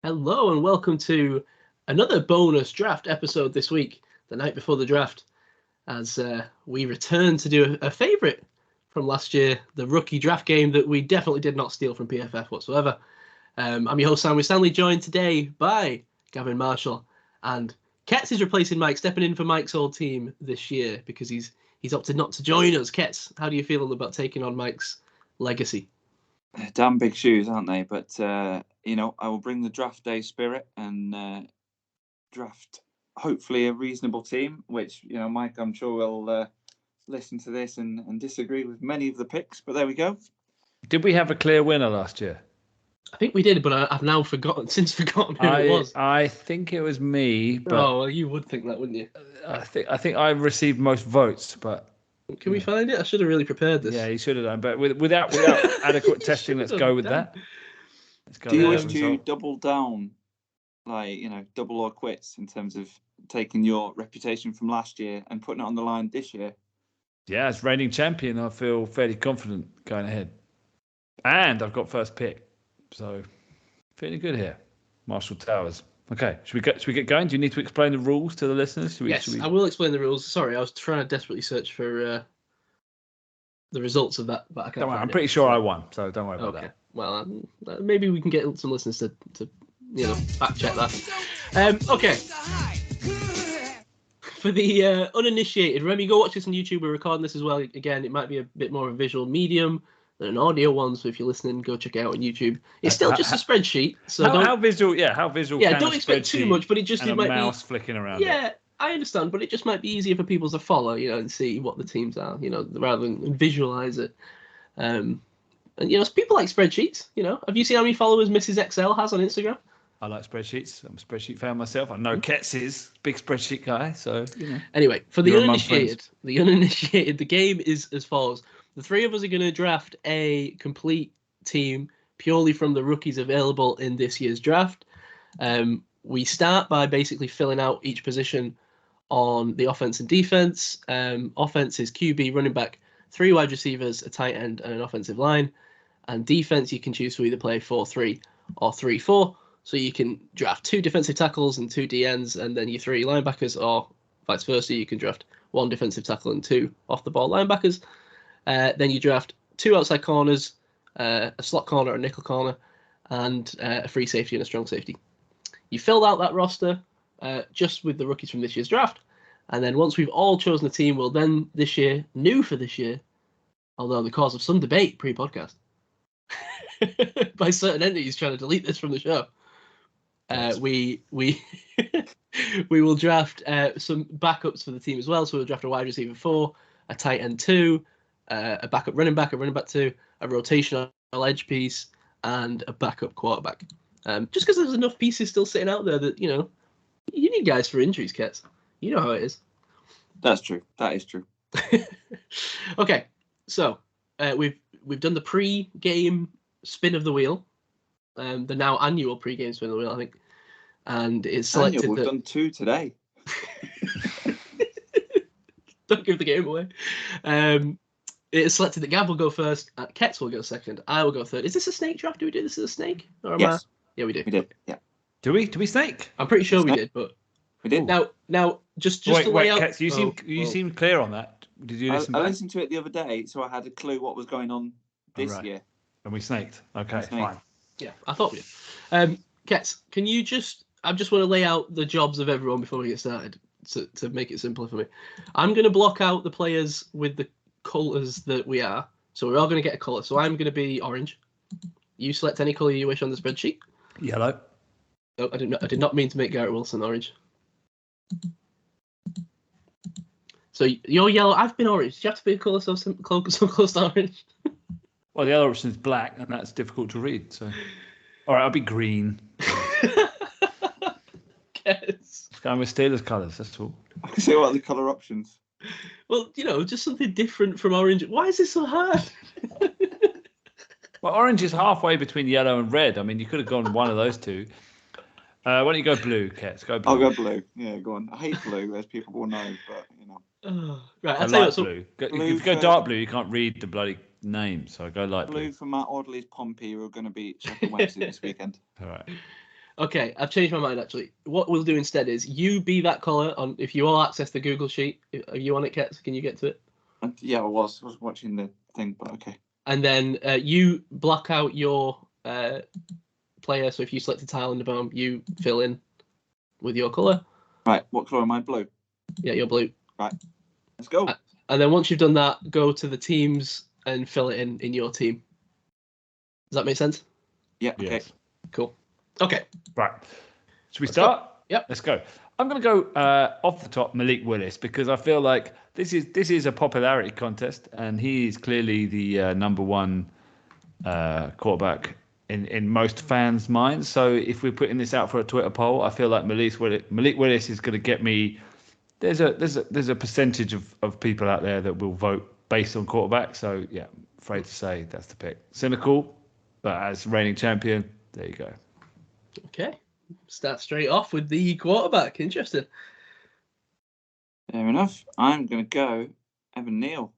Hello and welcome to another bonus draft episode this week, the night before the draft, as we return to do a favourite from last year, the rookie draft game that we definitely did not steal from PFF whatsoever. I'm your host, Sam Stanley, joined today by Gavin Marshall, and Ketz is replacing Mike, stepping in for Mike's old team this year because he's opted not to join us. Ketz, how do you feel about taking on Mike's legacy? Damn big shoes, aren't they? But, I will bring the draft day spirit and draft hopefully a reasonable team, which, Mike, I'm sure will listen to this and disagree with many of the picks. But there we go. Did we have a clear winner last year? I think we did, but I've now forgotten who it was. I think it was me. But well, you would think that, wouldn't you? I think I received most votes, but... Can we find it? I should have really prepared this. Yeah, you should have done. But without adequate testing, let's go with that. Do you wish to double down, double or quits in terms of taking your reputation from last year and putting it on the line this year? Yeah, as reigning champion, I feel fairly confident going ahead. And I've got first pick. So, feeling good here. Marshall Towers. Okay, should we get going? Do you need to explain the rules to the listeners? Yes, I will explain the rules. Sorry, I was trying to desperately search for the results of that, but I can't. Don't worry, I'm pretty sure I won, so don't worry about that. Well, maybe we can get some listeners to fact check that. Okay. For the uninitiated, remember, you go watch this on YouTube. We're recording this as well. Again, it might be a bit more of a visual medium than an audio one, so if you're listening, go check it out on YouTube. It's still just a spreadsheet, so how visual? Yeah, how visual? Yeah, don't expect too much, but it might mouse flicking around. Yeah, I understand, but it just might be easier for people to follow, and see what the teams are, rather than visualize it. And people like spreadsheets. Have you seen how many followers Mrs. XL has on Instagram? I like spreadsheets. I'm a spreadsheet fan myself. I know Ketz is big spreadsheet guy, so Anyway, for the uninitiated, the game is as follows. The three of us are going to draft a complete team purely from the rookies available in this year's draft. We start by basically filling out each position on the offense and defense. Offense is QB, running back, 3 wide receivers, a tight end, and an offensive line. And defense, you can choose to either play 4-3 or 3-4. So you can draft 2 defensive tackles and 2 DNs, and then your 3 linebackers, or vice versa. You can draft 1 defensive tackle and 2 off-the-ball linebackers. Then you draft 2 outside corners, a slot corner, a nickel corner, and a free safety and a strong safety. You filled out that roster just with the rookies from this year's draft. And then once we've all chosen a team, we'll then this year, new for this year, although the cause of some debate pre-podcast, by certain entities trying to delete this from the show, we will draft some backups for the team as well. So we'll draft a wide receiver 4, a tight end 2, a backup running back, a running back 2, a rotational edge piece, and a backup quarterback. Just because there's enough pieces still sitting out there that, you need guys for injuries, Ketz. You know how it is. That's true. That is true. Okay, so we've done the pre-game spin of the wheel, the now annual pre-game spin of the wheel, I think, and it's selected. We've done 2 today. Don't give the game away. It is selected that Gav will go first, Ketz will go second, I will go third. Is this a snake draft? Do we do this as a snake? Or yes. Yeah, we do. We did. Yeah. Do we snake? I'm pretty sure we did, but we did. Now, just wait, to lay out. Ketz, you seem clear on that. Did you listen? I listened to it the other day, so I had a clue what was going on this year. And we snaked. Okay, fine. Yeah, I thought we did. Ketz, can you I just want to lay out the jobs of everyone before we get started to make it simpler for me. I'm going to block out the players with the colours that we are. So we're all going to get a colour. So I'm going to be orange. You select any colour you wish on the spreadsheet. Yellow. No, I did not mean to make Garrett Wilson orange. So you're yellow. I've been orange. Do you have to be a colour so close to orange? Well, the other option is black, and that's difficult to read. So, all right, I'll be green. Guess. It's going with Steelers colours. That's all. So what are the colour options? Well, just something different from orange. Why is this so hard? Well, orange is halfway between yellow and red. I mean, you could have gone one of those two. Why don't you go blue, Ketz? Go blue. I'll go blue. Yeah, go on. I hate blue, as people will know, but right, I'll tell you blue. If you go dark blue, you can't read the bloody name. So I go light blue. Blue for Matt Audley's Pompey, who are going to beat Sheffield Wednesday this weekend. All right. Okay, I've changed my mind actually. What we'll do instead is you be that caller on. If you all access the Google sheet, are you on it, Kets? Can you get to it? Yeah, I was watching the thing, but okay. And then you block out your player. So if you select a tile in the bomb, you fill in with your colour. Right, what colour am I? Blue. Yeah, you're blue. Right, let's go. And then once you've done that, go to the teams and fill it in your team. Does that make sense? Yeah. Okay. Yes. Cool. Okay. Right. Should we start? Yep. Let's go. I'm going to go off the top, Malik Willis, because I feel like this is a popularity contest, and he is clearly the number one quarterback in most fans' minds. So if we're putting this out for a Twitter poll, I feel like Malik Willis is going to get me. There's a percentage of people out there that will vote based on quarterback. So yeah, afraid to say that's the pick. Cynical, but as reigning champion, there you go. Okay. Start straight off with the quarterback. Interesting. Fair enough. I'm going to go Evan Neal.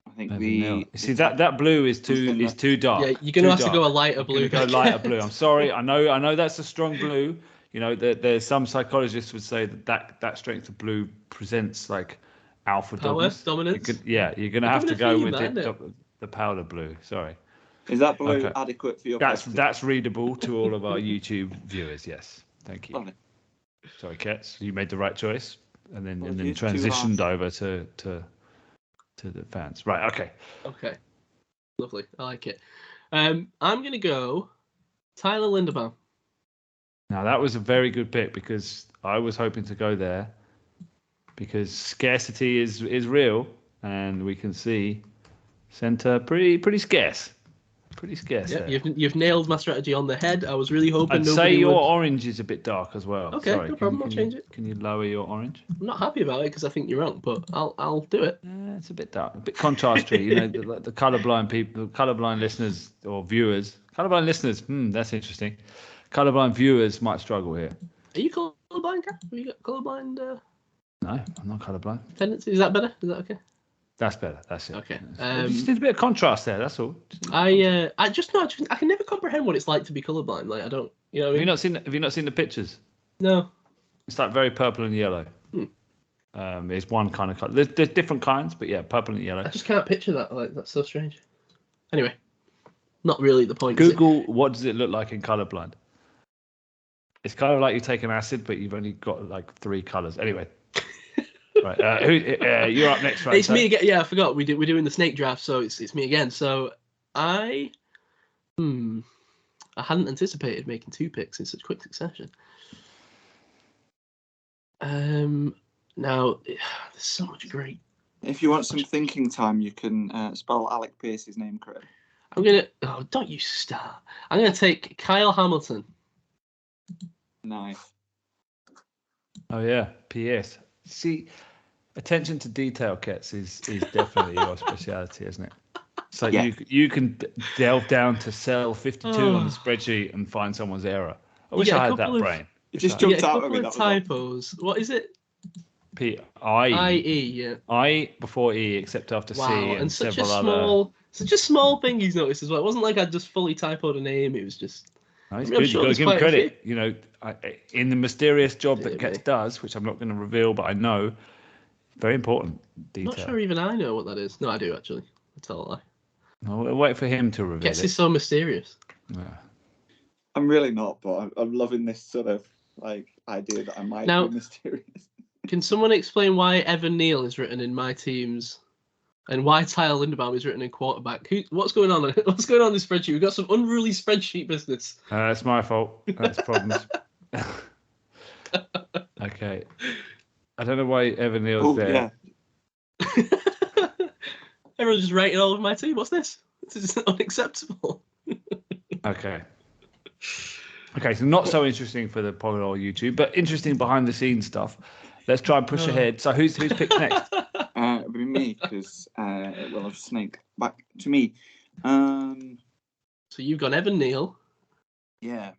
I think See that blue is too dark. Yeah, you're going to have to go a lighter blue. Go lighter blue. I'm sorry. I know that's a strong blue. You know, there's some psychologists would say that strength of blue presents like alpha dominance. You're going to have to go with the powder blue. Sorry. Is that blue adequate for your question? That's readable to all of our YouTube viewers. Yes. Thank you. Lovely. Sorry, Kets. You made the right choice, and then transitioned over to the fans. Right. Okay. Okay. Lovely. I like it. I'm going to go Tyler Linderbaum. Now, that was a very good pick because I was hoping to go there because scarcity is real, and we can see center pretty scarce. Pretty scarce. Yeah, you've nailed my strategy on the head. I was really hoping. I'd say your orange is a bit dark as well. Okay, no problem. I'll change it. Can you lower your orange? I'm not happy about it because I think you're wrong, but I'll do it. It's a bit dark, a bit contrasty. You know, the colorblind people, colorblind listeners or viewers, colorblind listeners. That's interesting. Colorblind viewers might struggle here. Are you colorblind, Gav? Have you got colorblind? No, I'm not colorblind. Tendency? Is that better? Is that okay? That's better. That's it. Okay. Just need a bit of contrast there. That's all. I can never comprehend what it's like to be colorblind. Like I don't. You know. What I mean? Have you not seen the pictures? No. It's like very purple and yellow. It's one kind of color. There's different kinds, but yeah, purple and yellow. I just can't picture that. Like that's so strange. Anyway, not really the point. Google what does it look like in colorblind. It's kind of like you take an acid, but you've only got like 3 colors. Anyway. Right, you're up next, right? It's me again. Yeah, I forgot. We're doing the snake draft, so it's me again. So I hadn't anticipated making 2 picks in such quick succession. Now there's so much great. If you want some thinking time, you can spell Alec Pierce's name correctly. Don't you start. I'm gonna take Kyle Hamilton. Nice. Oh yeah, P.S. See, attention to detail, Kets, is definitely your speciality, isn't it? So yeah. you can delve down to cell 52 on the spreadsheet and find someone's error. I wish I had that brain. It just jumped out at me. A couple of typos. What is it? I-E. Yeah. I before E, except after C and several other. Such a small thing he's noticed as well. It wasn't like I just fully typoed a name. It was just. No, it's good. You've got to give him credit. You know, in the mysterious job that Kets does, which I'm not going to reveal, but I know, very important detail. Not sure even I know what that is. No, I do actually. I tell a lie. No, we'll wait for him to reveal. Kets is so mysterious. Yeah. I'm really not, but I'm loving this sort of like idea that I might be mysterious. Can someone explain why Evan Neal is written in my teams? And why Tyler Linderbaum is written in quarterback? What's going on? What's going on in this spreadsheet? We've got some unruly spreadsheet business. That's my fault. That's problems. Okay. I don't know why Evan Neal's there. Yeah. Everyone's just rating all of my team. What's this? This is unacceptable. Okay. Okay, so not so interesting for the Polyol YouTube, but interesting behind the scenes stuff. Let's try and push ahead. So who's picked next? It'll be me because it will have snaked back to me. So you've got Evan Neal. Yeah.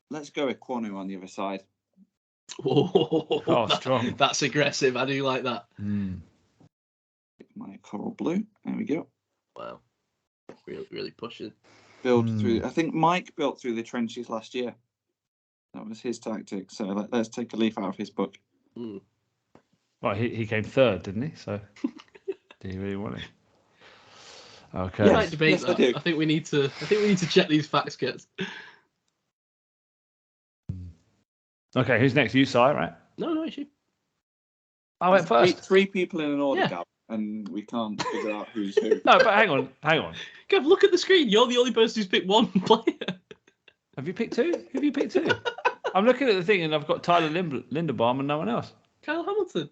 Let's go with Kwonu on the other side. Oh, strong. That's aggressive. I do like that. My coral blue. There we go. Wow. Really pushing. build through. I think Mike built through the trenches last year. That was his tactic. So let's take a leaf out of his book. Well, he came third, didn't he? So did he really want it? Okay. You might debate Yes, that. I do. I think we need to check these facts, kids. Okay, who's next? You, Si, right? No issue. I went first. Three people in an order, Yeah. Gav, and we can't figure out who's who. No, but hang on. Gav, look at the screen. You're the only person who's picked one player. Have you picked two? Who have you picked two? I'm looking at the thing and I've got Tyler Linderbaum and no one else. Kyle Hamilton.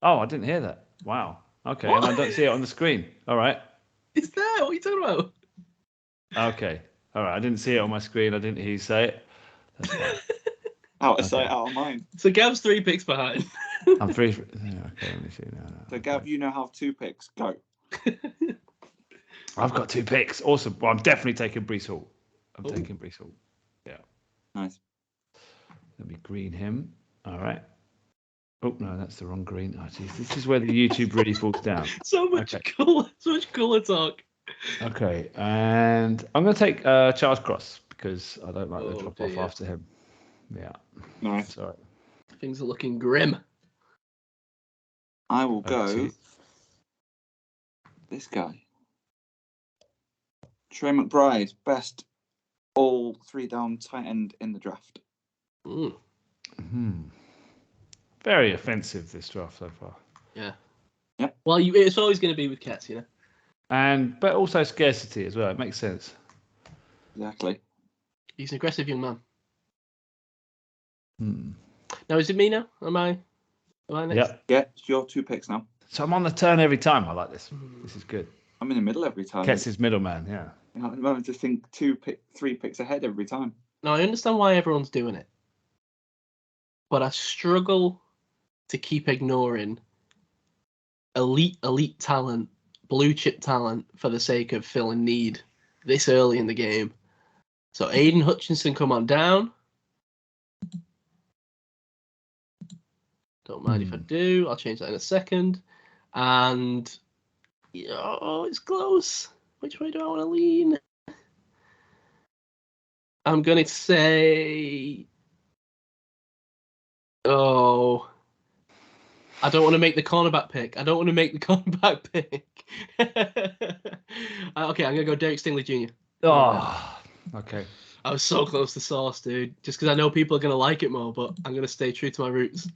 Oh, I didn't hear that. Wow. Okay, What? and I don't see it on the screen. All right. It's there. What are you talking about? Okay. All right. I didn't see it on my screen. I didn't hear you say it. That's fine. Out of sight, out of mind. So Gav's 3 picks behind. I'm free. Okay, let me see now. So Gav, you now have 2 picks. Go. I've got 2 picks. Awesome. Well, I'm definitely taking Brees Hall. I'm taking Brees Hall. Yeah. Nice. Let me green him. All right. Oh no, that's the wrong green. Oh geez, this is where the YouTube really falls down. So much colour talk. Okay, and I'm going to take Charles Cross because I don't like the drop off after him. Yeah. Nice. Sorry. Things are looking grim. I will go. This guy. Trey McBride, best all 3 down tight end in the draft. Very offensive, this draft so far. Yeah. Yep. Well, it's always going to be with Kets, you know. But also scarcity as well. It makes sense. Exactly. He's an aggressive young man. Now, is it me now? Am I next? Yep. Yeah, it's your 2 picks now. So I'm on the turn every time. I like this. This is good. I'm in the middle every time. Kets is middleman, yeah. I'm having to think 3 picks ahead every time. Now, I understand why everyone's doing it. But I struggle to keep ignoring elite talent, blue chip talent for the sake of filling need this early in the game. So Aiden Hutchinson, come on down. Don't mind if I do. I'll change that in a second. And it's close. Which way do I want to lean? I'm going to say... Oh, I don't want to make the cornerback pick. Okay, I'm going to go Derek Stingley Jr. Oh, okay. I was so close to Sauce, dude. Just because I know people are going to like it more, but I'm going to stay true to my roots.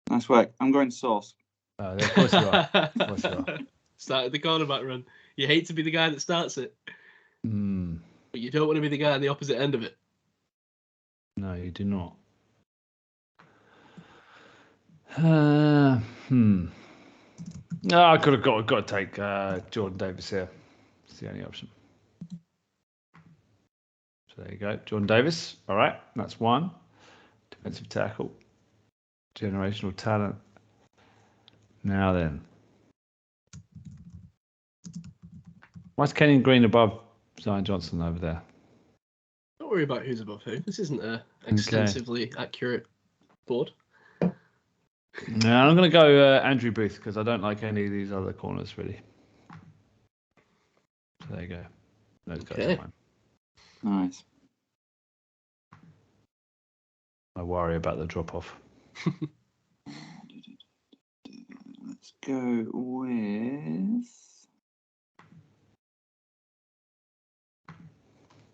Nice work. I'm going Sauce. Of course you are. Of course you are. Started the cornerback run. You hate to be the guy that starts it. But you don't want to be the guy on the opposite end of it. No, you do not. No, I got to take Jordan Davis here. It's the only option. So there you go, Jordan Davis. All right, that's 1. Defensive tackle, generational talent. Now then, why's Kenyon Green above Zion Johnson over there? Don't worry about who's above who. This isn't an extensively accurate board. No, I'm going to go Andrew Booth because I don't like any of these other corners really. So there you go. Those guys are fine. Nice. I worry about the drop off. Let's go with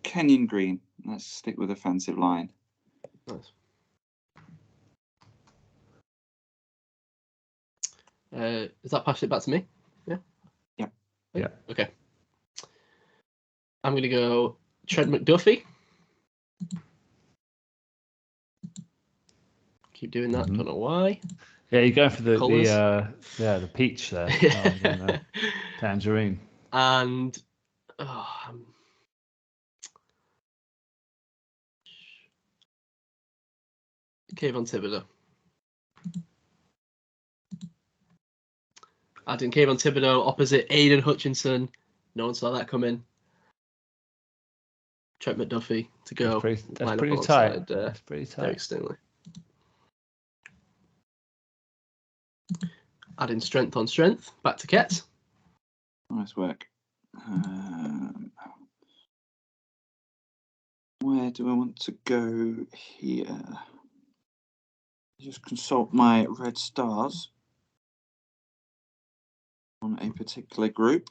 Kenyon Green. Let's stick with offensive line. Nice. Is that pass it back to me? Yeah? Yeah. Okay. I'm going to go Trent McDuffie. Keep doing that. Don't know why. Yeah, you're going for the peach there. Tangerine. And Kayvon Thibodeau. Adding Kayvon Thibodeau opposite Aiden Hutchinson. No one saw that coming. Trent McDuffie to go. That's pretty tight. That's pretty tight. Derek Stingley. Adding strength on strength. Back to Kets. Nice work. Where do I want to go here? Just consult my red stars on a particular group.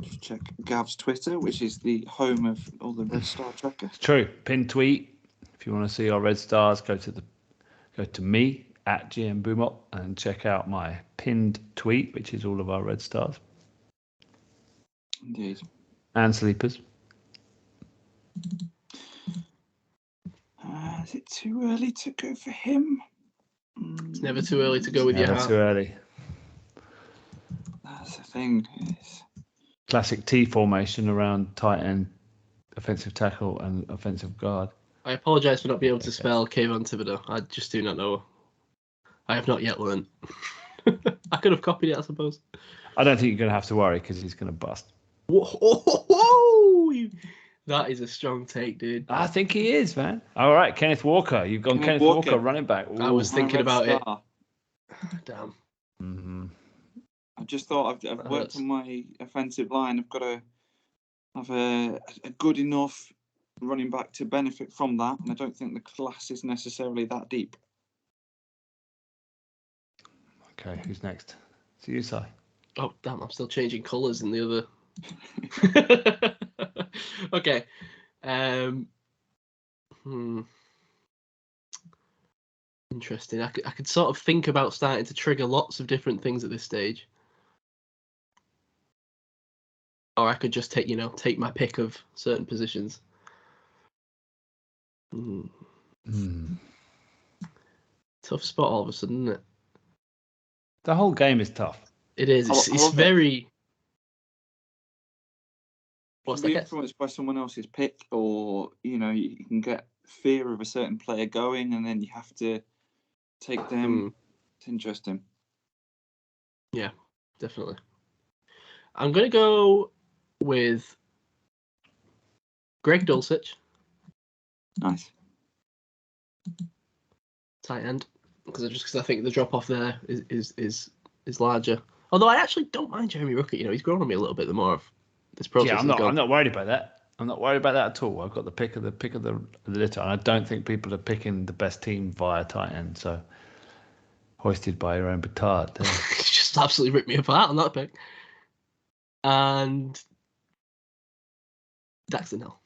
Just check Gav's Twitter, which is the home of all the red star tracker. It's true. Pinned tweet. If you want to see our red stars, go to me at GM Boomop and check out my pinned tweet, which is all of our red stars. Indeed. And sleepers. Is it too early to go for him? It's never too early to go with your Never heart. too early. That's the thing. Classic T formation around tight end, offensive tackle, and offensive guard. I apologise for not being able to spell Kayvon Thibodeau. I just do not know. I have not yet learned. I could have copied it, I suppose. I don't think you're going to have to worry because he's going to bust. Whoa! That is a strong take, dude. I think he is, man. All right, Kenneth Walker. You've gone Kenneth Walker running back. Ooh. I was thinking about it. Damn. Mm-hmm. I just thought I've worked on my offensive line. I've got to have a good enough running back to benefit from that, and I don't think the class is necessarily that deep. Okay, who's next? It's you, Si. Oh, damn, I'm still changing colours in the other. Okay. Interesting. I could sort of think about starting to trigger lots of different things at this stage. Or I could just take my pick of certain positions. Tough spot all of a sudden, isn't it? The whole game is tough. It is. It's very. What's that? Influenced by someone else's pick, or you can get fear of a certain player going, and then you have to take them. It's interesting. Yeah, definitely. I'm gonna go with Greg Dulcich. Nice. Tight end, because I think the drop off there is larger. Although I actually don't mind Jeremy Ruckert. He's grown on me a little bit the more of this process. Yeah, I'm not worried about that. I'm not worried about that at all. I've got the pick of the litter, and I don't think people are picking the best team via tight end. So hoisted by your own petard. Just absolutely ripped me apart on that pick. And Daxton Hill.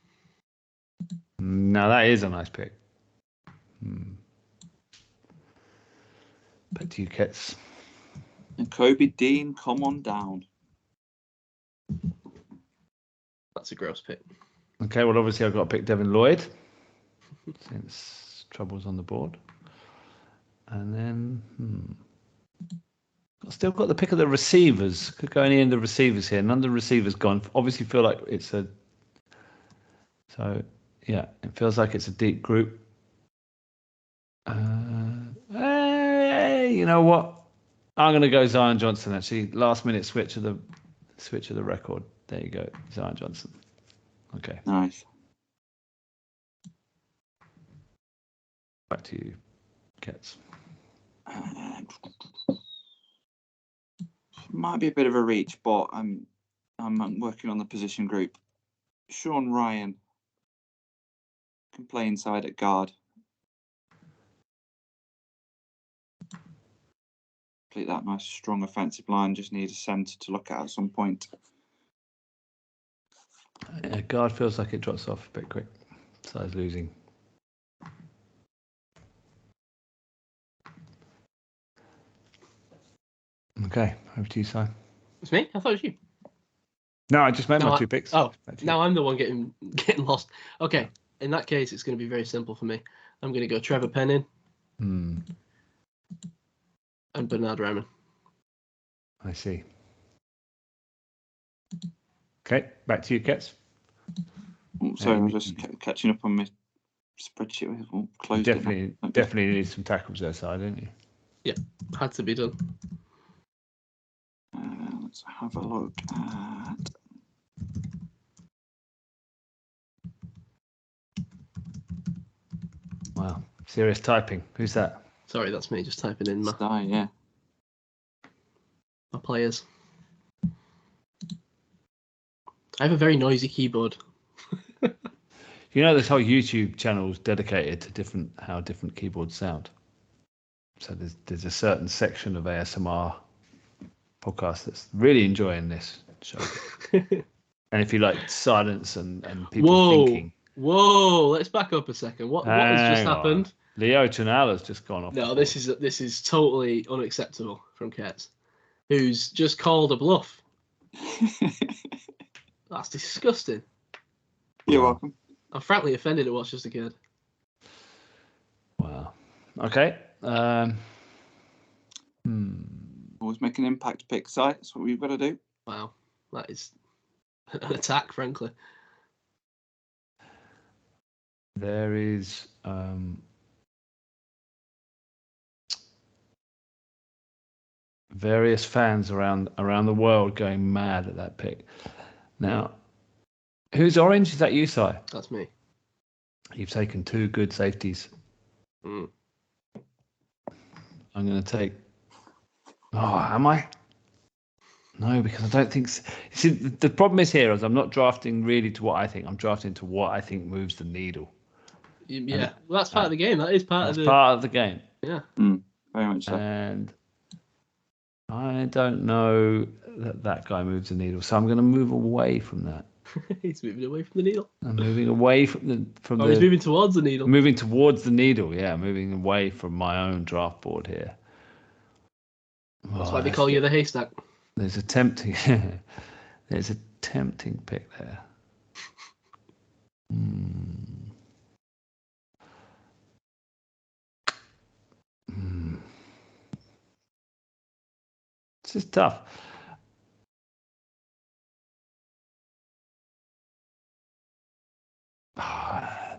Now that is a nice pick. Back to you, Kets. And Kobe Dean, come on down. That's a gross pick. Okay, well, obviously I've got to pick Devin Lloyd since trouble's on the board. And then, I've still got the pick of the receivers. Could go any of the receivers here. None of the receivers gone. Obviously feel like it's a... So, yeah, it feels like it's a deep group. You know what? I'm going to go Zion Johnson, actually. Last minute switch of the record. There you go, Zion Johnson. Okay. Nice. Back to you, Kets. Might be a bit of a reach, but I'm working on the position group. Sean Ryan can play inside at guard. Complete that nice strong offensive line. Just need a centre to look at some point. Yeah, guard feels like it drops off a bit quick. Size losing. Okay, over to you, Si. It's me? I thought it was you. No, I just made my 2 picks. Oh, now I'm the one getting lost. Okay, in that case, it's going to be very simple for me. I'm going to go Trevor Penning and Bernard Raymond. I see. Okay, back to you, Kets. Sorry, I'm just catching up on my spreadsheet. Closed. Definitely need some tackles there, Si, didn't you? Yeah, had to be done. Let's have a look at. Wow, serious typing. Who's that? Sorry, that's me just typing in my players. I have a very noisy keyboard. You know, this whole YouTube channel is dedicated to how different keyboards sound. So there's a certain section of ASMR podcast that's really enjoying this show. And if you like silence and people thinking. Whoa, let's back up a second. What has just happened? Leo Chanala's just gone off. No, this is totally unacceptable from Kurtz, who's just called a bluff. That's disgusting. You're welcome. I'm frankly offended at what's just occurred. Wow. Okay. Always make an impact pick site. That's what we've got to do. Wow. That is an attack, frankly. There is various fans around the world going mad at that pick. Now, who's orange? Is that you, Si? That's me. You've taken 2 good safeties. I'm going to take... Oh, am I? No, because I don't think... See, the problem is here is I'm not drafting really to what I think. I'm drafting to what I think moves the needle. Yeah, well, that's part of the game. That is part of the game. Yeah. Very much so. And I don't know that guy moves the needle, so I'm going to move away from that. He's moving away from the needle. I'm moving away from the... He's moving towards the needle. Moving towards the needle, yeah. Moving away from my own draft board here. That's why they call you the haystack. There's a tempting pick there. This is tough.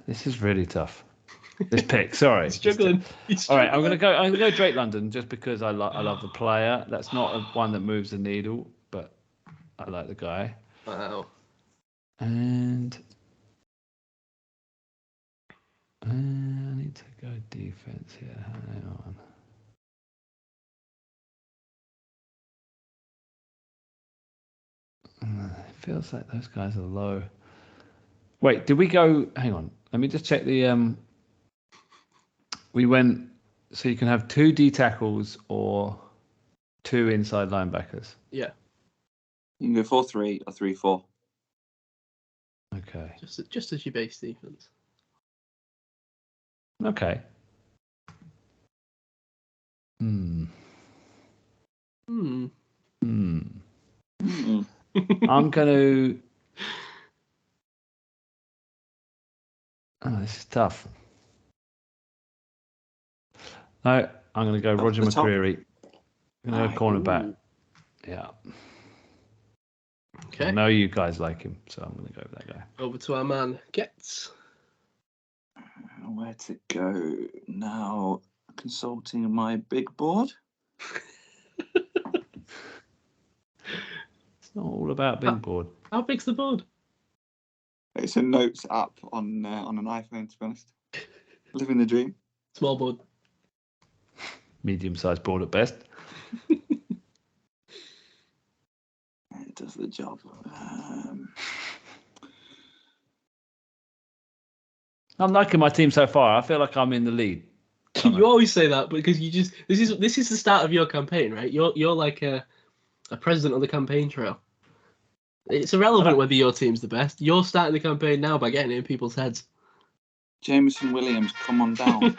This is really tough. This pick, sorry. He's struggling. All right, I'm gonna go Drake London just because I love the player. That's not one that moves the needle, but I like the guy. Wow. And I need to go defense here. Hang on. It feels like those guys are low. Wait, did we go? Hang on. Let me just check the. We went. So you can have 2 D tackles or 2 inside linebackers. Yeah. You can go 4-3 or 3-4. Okay. Just as your base defense. Okay. I'm going to... Oh, this is tough. No, I'm going to go Roger McCreary. I'm going to go cornerback. Yeah. Okay. I know you guys like him, so I'm going to go with that guy. Over to our man, Getz. Where to go now? Consulting my big board. It's not all about big board. How big's the board? It's a notes app on an iPhone, to be honest. Living the dream. Small board. Medium-sized board at best. It does the job. I'm liking my team so far. I feel like I'm in the lead. You always say that because you just this is the start of your campaign, right? You're like a president on the campaign trail. It's irrelevant whether your team's the best. You're starting the campaign now by getting it in people's heads. Jameson Williams, come on down.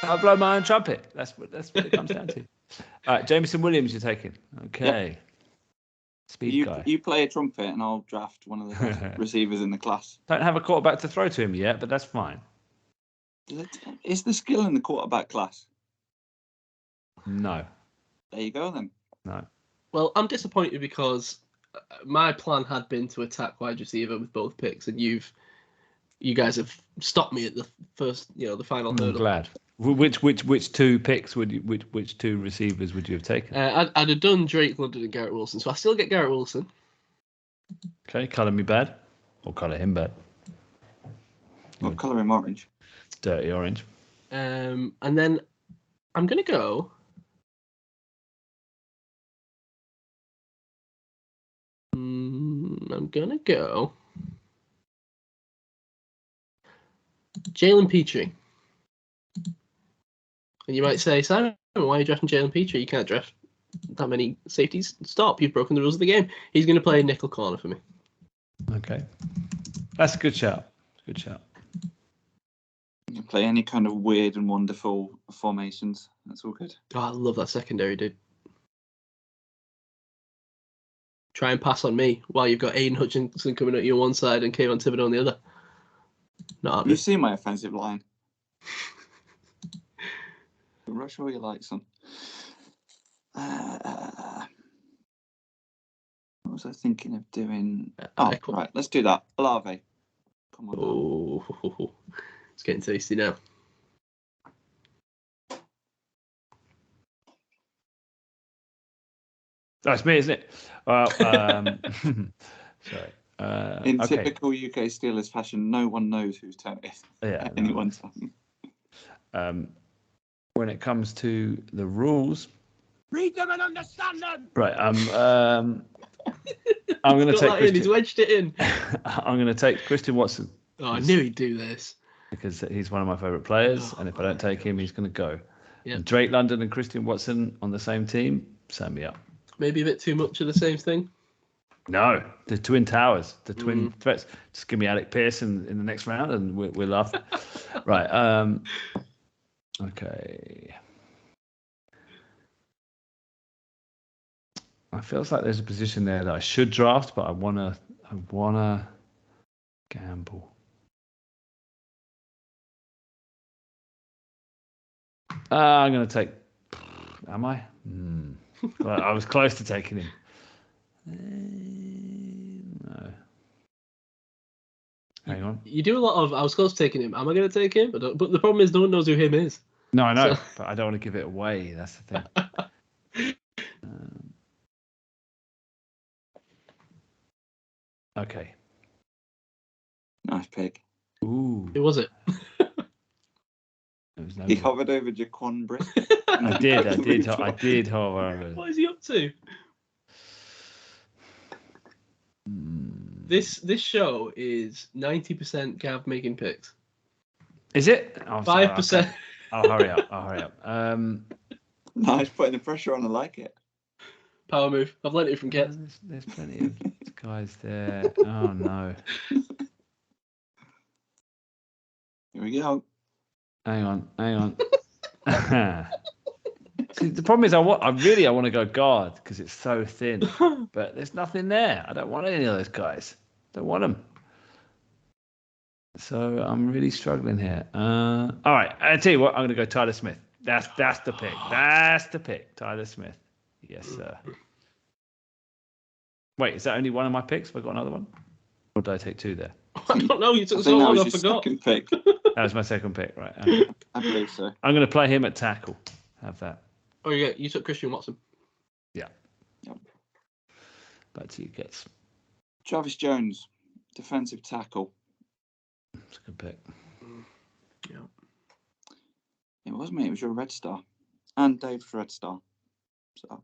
I'll blow my own trumpet. That's what it comes down to. All right, Jameson Williams, you're taking. Okay. Yep. Speed guy. You play a trumpet, and I'll draft one of the receivers in the class. Don't have a quarterback to throw to him yet, but that's fine. Is the skill in the quarterback class? No. There you go, then. No. Well, I'm disappointed because my plan had been to attack wide receiver with both picks, and you guys have stopped me at the first, the final hurdle. I'm glad. Which 2 picks which 2 receivers would you have taken? I'd have done Drake London and Garrett Wilson, so I still get Garrett Wilson. Okay, colour me bad, or colour him bad. Or colour him orange. It's dirty orange. And then I'm gonna go. I'm gonna go Jalen Petrie. And you might say, Simon, why are you drafting Jalen Petrie? You can't draft that many safeties. Stop! You've broken the rules of the game. He's going to play nickel corner for me. Okay, that's a good shout. Good shout. You can play any kind of weird and wonderful formations. That's all good. Oh, I love that secondary, dude. Try and pass on me while you've got Aiden Hutchinson coming at you on one side and Kayvon Thibodeau on the other. Not You've seen my offensive line. Rush all you like, son. What was I thinking of doing? Right, let's do that. Olave. Come on. Oh, it's getting tasty now. That's me, isn't it? Well, sorry. In typical UK Steelers fashion, no one knows whose turn it is. Yeah, anyone's. When it comes to the rules, read them and understand them. Right. I'm going to take. Christian, he's wedged it in. I'm going to take Christian Watson. Oh, I knew he'd do this because he's one of my favourite players, and if I don't take him, he's going to go. Yeah. Drake London and Christian Watson on the same team. Sign me up. Maybe a bit too much of the same thing. No, the twin towers, the twin threats. Just give me Alec Pearson in the next round, and we'll laugh. Right. Okay. I feels like there's a position there that I should draft, but I wanna gamble. I'm gonna take. Am I? Well, I was close to taking him. No. Hang on. You do a lot of. I was close to taking him. Am I going to take him? But the problem is, no one knows who him is. No, I know, but I don't want to give it away. That's the thing. Okay. Nice pick. Ooh. Who was it? He hovered over Jaquan Britt. I did hover over. What is he up to? This show is 90% Gav making picks. Is it? 5%. Okay. I'll hurry up. Nice, putting the pressure on. I like it. Power move. I've learned it from Get. There's plenty of guys there. Oh no. Here we go. Hang on. See, the problem is I want to go guard because it's so thin, but there's nothing there. I don't want any of those guys. Don't want them. So I'm really struggling here. All right, I tell you what, I'm going to go Tyler Smith. That's the pick. That's the pick. Tyler Smith. Yes, sir. Wait, is that only one of my picks? Have I got another one? Or did I take two there? I don't know. You took so long, I forgot. Second pick. That was my second pick, right? Okay. I believe so. I'm going to play him at tackle. Have that. Oh, yeah, you took Christian Watson. Yeah. Yep. Back to you, Gets. Travis Jones, defensive tackle. That's a good pick. Yeah. It was me. It was your Red Star. And Dave's Red Star. So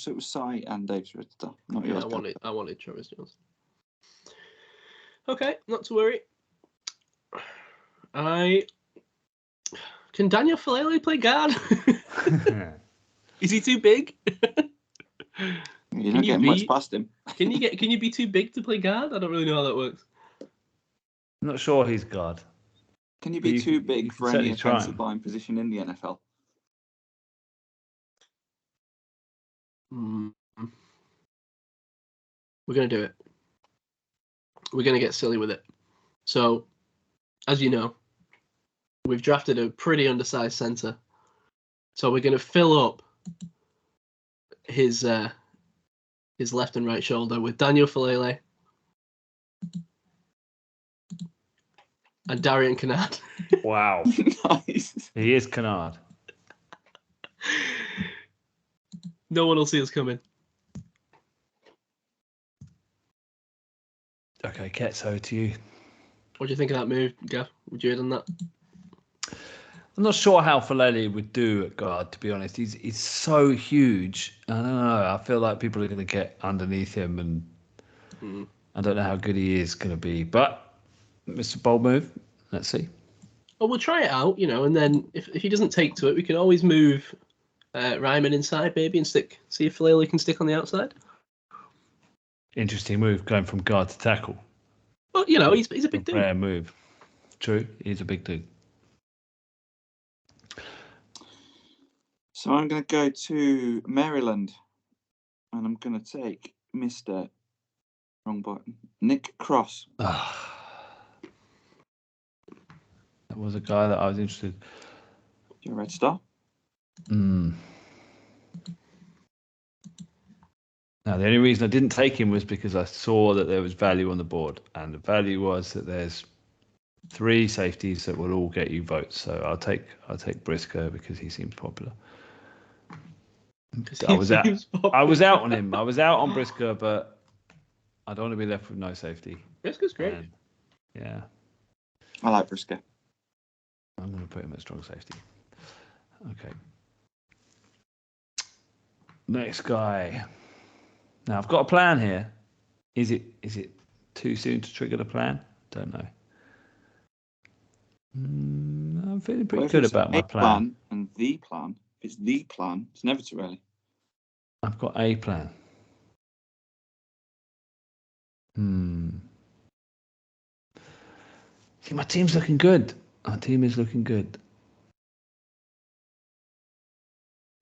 it was Sai and Dave's Red Star. Not yours. I wanted Travis Jones. Okay, not to worry. Can Daniel Falele play guard? Is he too big? You're not getting much past him. Can you be too big to play guard? I don't really know how that works. I'm not sure he's guard. Can you be too big for any offensive line position in the NFL? We're going to do it. We're going to get silly with it. So, as you know, we've drafted a pretty undersized center. So we're going to fill up his left and right shoulder with Daniel Falele and Darian Kennard. Wow. Nice. He is Kennard. No one will see us coming. Okay, Ket's over to you. What do you think of that move, Gav? Would you have done that? I'm not sure how Falele would do at guard, to be honest. He's so huge. I don't know. I feel like people are going to get underneath him and I don't know how good he is going to be, but Mr. Bold move. Let's see. Well, we'll try it out, and then if he doesn't take to it, we can always move Ryman inside maybe and see if Fellaini can stick on the outside. Interesting move, going from guard to tackle. Well, he's a big dude. Rare move. True, he's a big dude. So I'm going to go to Maryland, and I'm going to take Mr. Wrong button. Nick Cross. That was a guy that I was interested. Your Red Star. Now, the only reason I didn't take him was because I saw that there was value on the board, and the value was that there's 3 safeties that will all get you votes. So I'll take Briscoe because he seems popular. I was out on him. I was out on Briscoe, but I don't want to be left with no safety. Briscoe's great. Yeah. I like Briscoe. I'm going to put him at strong safety. Okay. Next guy. Now I've got a plan here. Is it too soon to trigger the plan? Don't know. I'm feeling pretty good about my plan. And the plan. If it's the plan, it's never too early. I've got a plan. See, my team's looking good. Our team is looking good.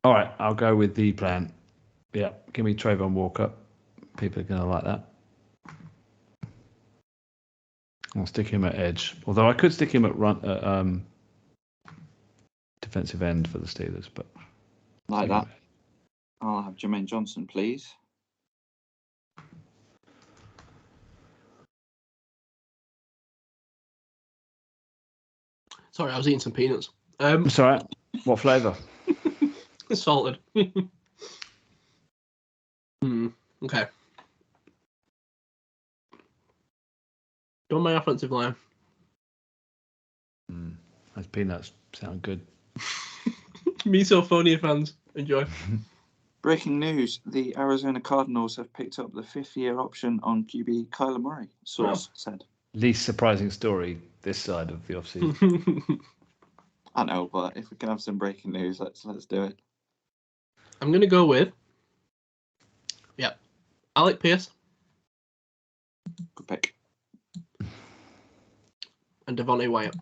All right, I'll go with the plan. Yeah, give me Trayvon Walker. People are going to like that. I'll stick him at edge. Although I could stick him at defensive end for the Steelers, but like that. I'll have Jermaine Johnson, please. Sorry, I was eating some peanuts. It's all right. What flavour? Salted. Okay. On my offensive line. Those peanuts sound good. Misophonia fans, enjoy. Breaking news, the Arizona Cardinals have picked up the 5th-year option on QB Kyler Murray, source said. Least surprising story this side of the offseason. I know, but if we can have some breaking news, let's do it. I'm going to go with Alec Pierce. Good pick. And Devontae Wyatt.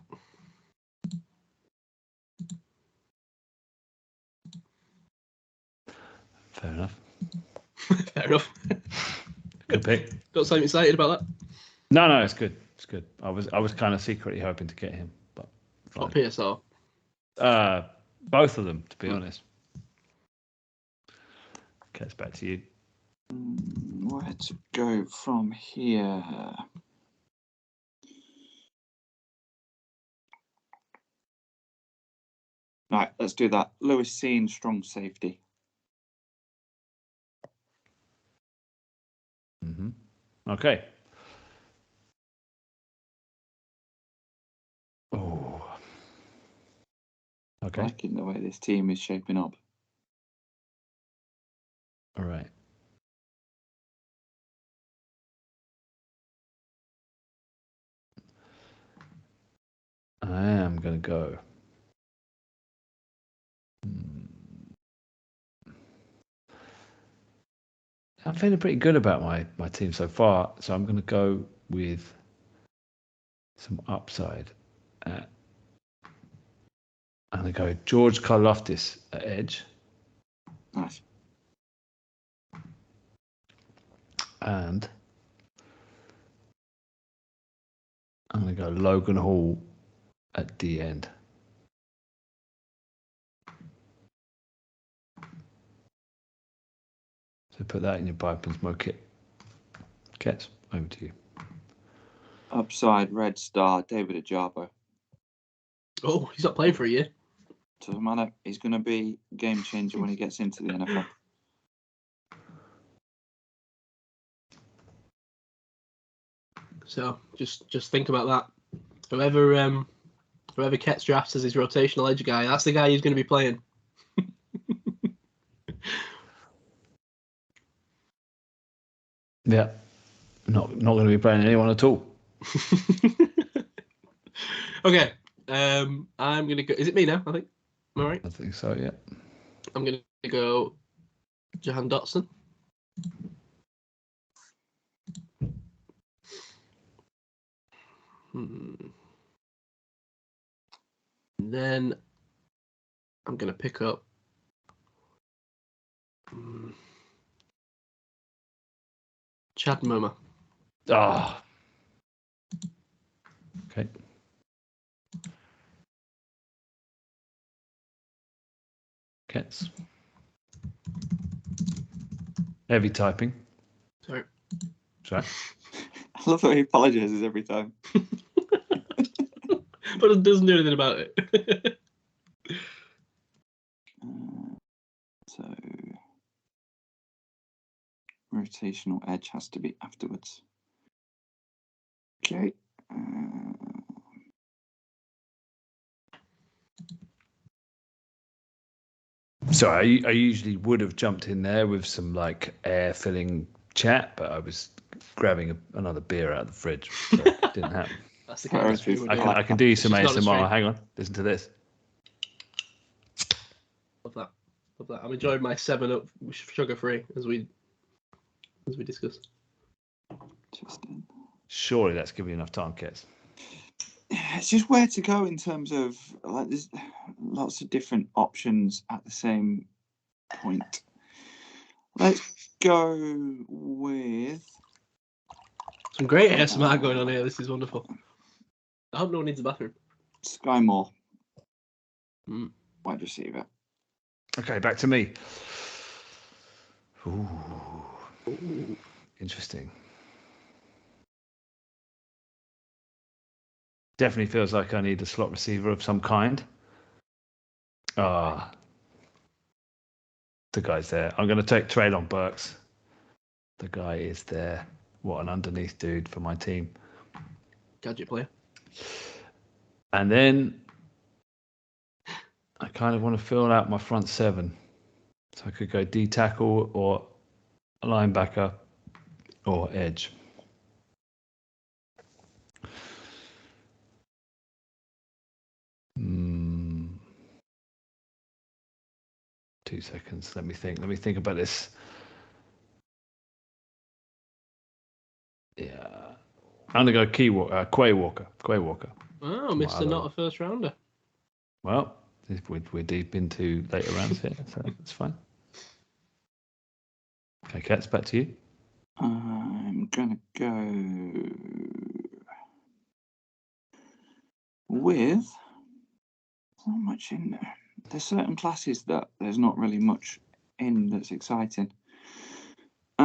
Fair enough. Fair enough. Good pick. Don't sound excited about that. No, it's good. It's good. I was kind of secretly hoping to get him, but fine. What Pierce or? Both of them, to be honest. Okay, it's back to you. Where to go from here? Right, let's do that. Lewis Cine, strong safety. Okay. Oh. Okay. Liking the way this team is shaping up. All right. I am going to go. I'm feeling pretty good about my team so far, so I'm going to go with some upside. I'm going to go George Karlaftis at edge. Nice. And I'm going to go Logan Hall at the end. So put that in your pipe and smoke it. Kets, over to you. Upside, Red Star, David Ajabo. Oh, he's not playing for a year. Doesn't matter. He's going to be a game changer when he gets into the NFL. So just think about that. Whoever Kets drafts as his rotational edge guy, that's the guy who's going to be playing. Yeah. Not going to be playing anyone at all. Okay. I'm going to go. Is it me now? I think. Am I right? I think so, yeah. I'm going to go Jahan Dotson. Then I'm going to pick up Chad Muma. Ah. Okay. Kets. Heavy typing. Sorry. Sorry. I love that he apologises every time. But it doesn't do anything about it. So rotational edge has to be afterwards. Okay. Sorry, I usually would have jumped in there with some like air filling chat, but I was grabbing another beer out of the fridge, so it didn't happen. That's the kind of stream we're doing. I can do you some It's just not a ASMR. stream. Hang on, listen to this. Love that. Love that. I'm enjoying my 7-Up sugar-free as we discussed. Surely that's giving you enough time, Kets. It's just where to go in terms of like there's lots of different options at the same point. Let's go with Some great ASMR going on here. This is wonderful. I hope no one needs a bathroom. Sky Moore, wide receiver. Okay, back to me. Ooh. Interesting. Definitely feels like I need a slot receiver of some kind. The guy's there. I'm going to take Traylon Burks. The guy is there. What an underneath dude for my team. Gadget player. And then I kind of want to fill out my front seven. So I could go D tackle or linebacker or edge. Hmm. 2 seconds. Let me think about this. Yeah. I'm going to go Quay Walker. Oh, Mr. Not a first rounder. Well, we're deep into later rounds here, so that's fine. Okay, Kets, back to you. I'm going to go with not much in there. There's certain classes that there's not really much in that's exciting. I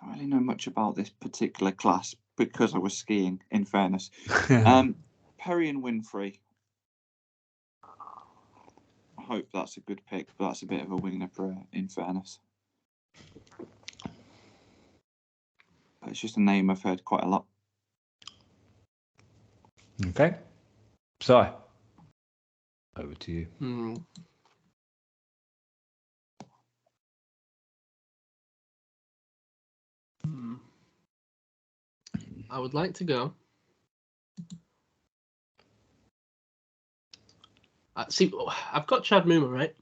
don't really know much about this particular class because I was skiing, in fairness. Perry and Winfrey. I hope that's a good pick, but that's a bit of a winger, in fairness. But it's just a name I've heard quite a lot. Okay. So, over to you. I would like to go. See, I've got Chad Muma, right?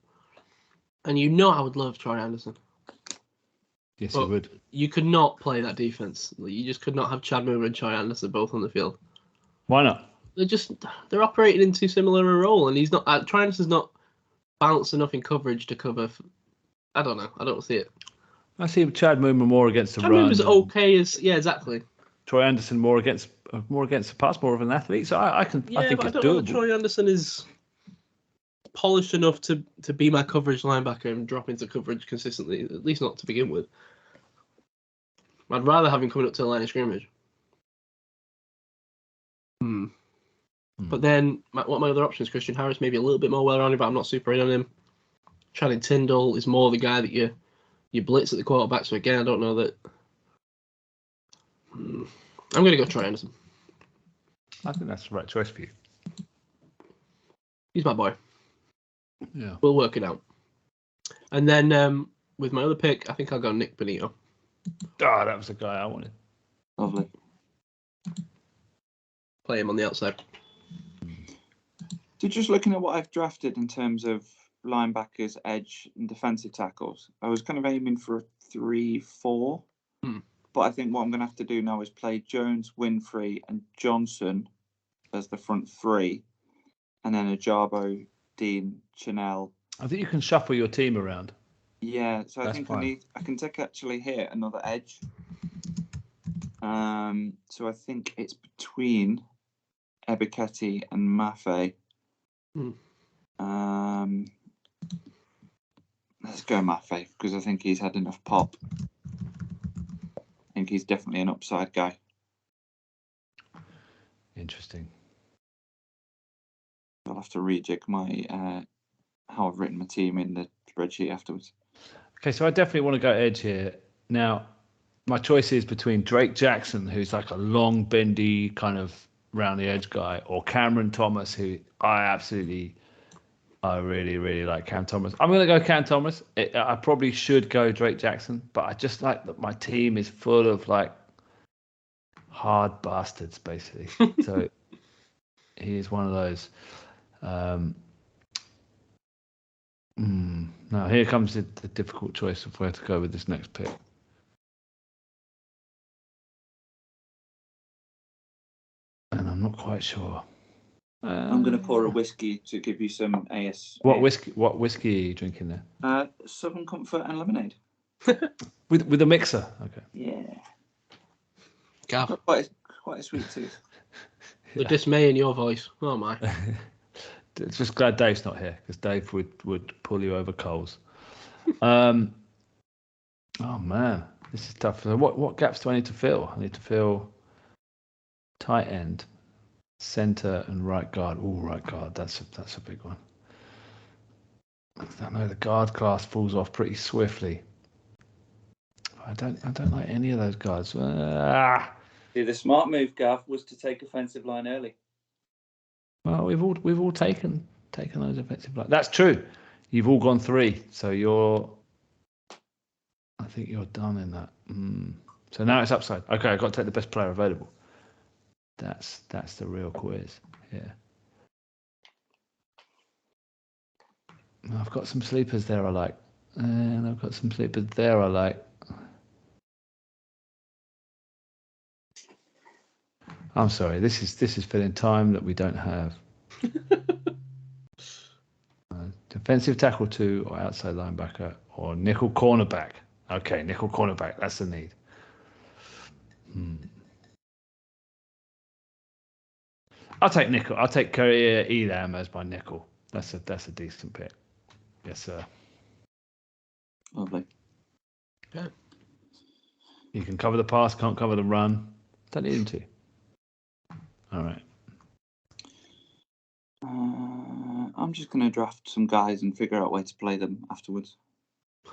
And you know I would love Troy Anderson. Yes, you would. You could not play that defense. You just could not have Chad Muma and Troy Anderson both on the field. Why not? They're operating in too similar a role, and he's not. Troy Anderson's not balanced enough in coverage to cover. I don't know. I don't see it. I see Chad Muma more against the run. Chad Muma's okay exactly. Troy Anderson more against the pass, more of an athlete. So I think but it's I don't doable. know that Troy Anderson is polished enough to be my coverage linebacker and drop into coverage consistently. At least not to begin with. I'd rather have him coming up to the line of scrimmage. But then, what are my other options? Christian Harris, maybe a little bit more well-rounded, but I'm not super in on him. Channing Tindall is more the guy that you blitz at the quarterback. So again, I don't know that. I'm going to go Troy Anderson. I think that's the right choice for you. He's my boy. Yeah. We'll work it out. And then with my other pick, I think I'll go Nick Benito. That was the guy I wanted. Lovely. Play him on the outside. So just looking at what I've drafted in terms of linebackers, edge, and defensive tackles, I was kind of aiming for a 3-4. But I think what I'm going to have to do now is play Jones, Winfrey, and Johnson as the front three, and then Ajabo, Dean, Chanel. I think you can shuffle your team around. Yeah, so That's fine. I can take actually here another edge. So I think it's between Ebiketie and Mafe. Let's go Mafe because I think he's had enough pop. I think he's definitely an upside guy. Interesting. I'll have to rejig my how I've written my team in the spreadsheet afterwards. Okay, so I definitely want to go edge here. Now, my choice is between Drake Jackson, who's like a long, bendy kind of round the edge guy, or Cameron Thomas, who I really, really like Cam Thomas. I'm going to go Cam Thomas. I probably should go Drake Jackson, but I just like that my team is full of like hard bastards, basically. So he is one of those. Now here comes the difficult choice of where to go with this next pick. And I'm not quite sure. I'm going to pour a whiskey to give you some AS. What whiskey are you drinking there? Southern Comfort and lemonade. with a mixer. Okay. Yeah. Gav. Quite a sweet tooth. The dismay in your voice. Oh my. Just glad Dave's not here because Dave would pull you over coals. Oh man, this is tough. So what gaps do I need to fill? I need to fill tight end, center, and right guard. Oh, right guard. That's a big one. I know the guard class falls off pretty swiftly. I don't like any of those guards. See, the smart move, Gav, was to take offensive line early. Well, we've all taken those offensive line. That's true. You've all gone 3, so I think you're done in that. So now it's upside. Okay, I've got to take the best player available. That's the real quiz. Yeah. I've got some sleepers there I like, and I've got some sleepers there I like. I'm sorry. This is filling time that we don't have. Defensive tackle 2 or outside linebacker or nickel cornerback. Okay, nickel cornerback. That's the need. I'll take nickel. I'll take Kareem Elam as my nickel. That's a decent pick. Yes, sir. Lovely. Yeah. You can cover the pass, can't cover the run. Don't need him to. All right. I'm just going to draft some guys and figure out where to play them afterwards.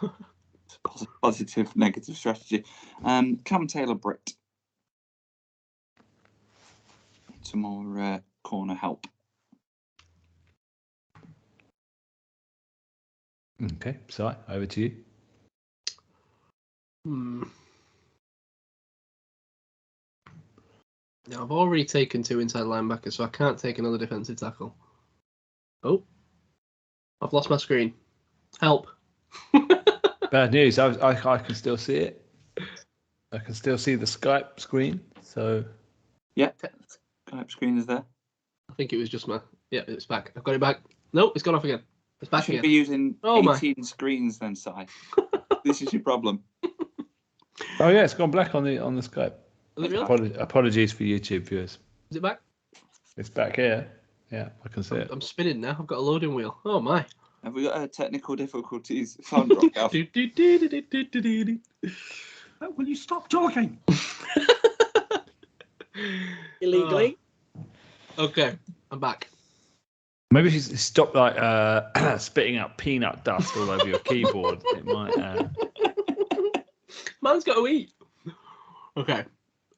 It's a positive, negative strategy. Cam Taylor-Britt. Some more corner help. Okay, Si, over to you. Now, I've already taken 2 inside linebackers, so I can't take another defensive tackle. Oh, I've lost my screen. Help. Bad news. I can still see it. I can still see the Skype screen. So yeah, Skype screen is there. I think it was just yeah, it's back. I've got it back. No, it's gone off again. It's back again. You should be using 18 screens then, Si. This is your problem. Oh yeah, it's gone black on the Skype. Is it really? Apologies for YouTube viewers. Is it back? It's back here. Yeah, I can see it. I'm spinning now. I've got a loading wheel. Oh my. Have we got technical difficulties? Sound drop out. Will you stop talking? Illegally. Okay, I'm back. Maybe if you stop like spitting out peanut dust all over your keyboard, it might. Man's got to eat. Okay.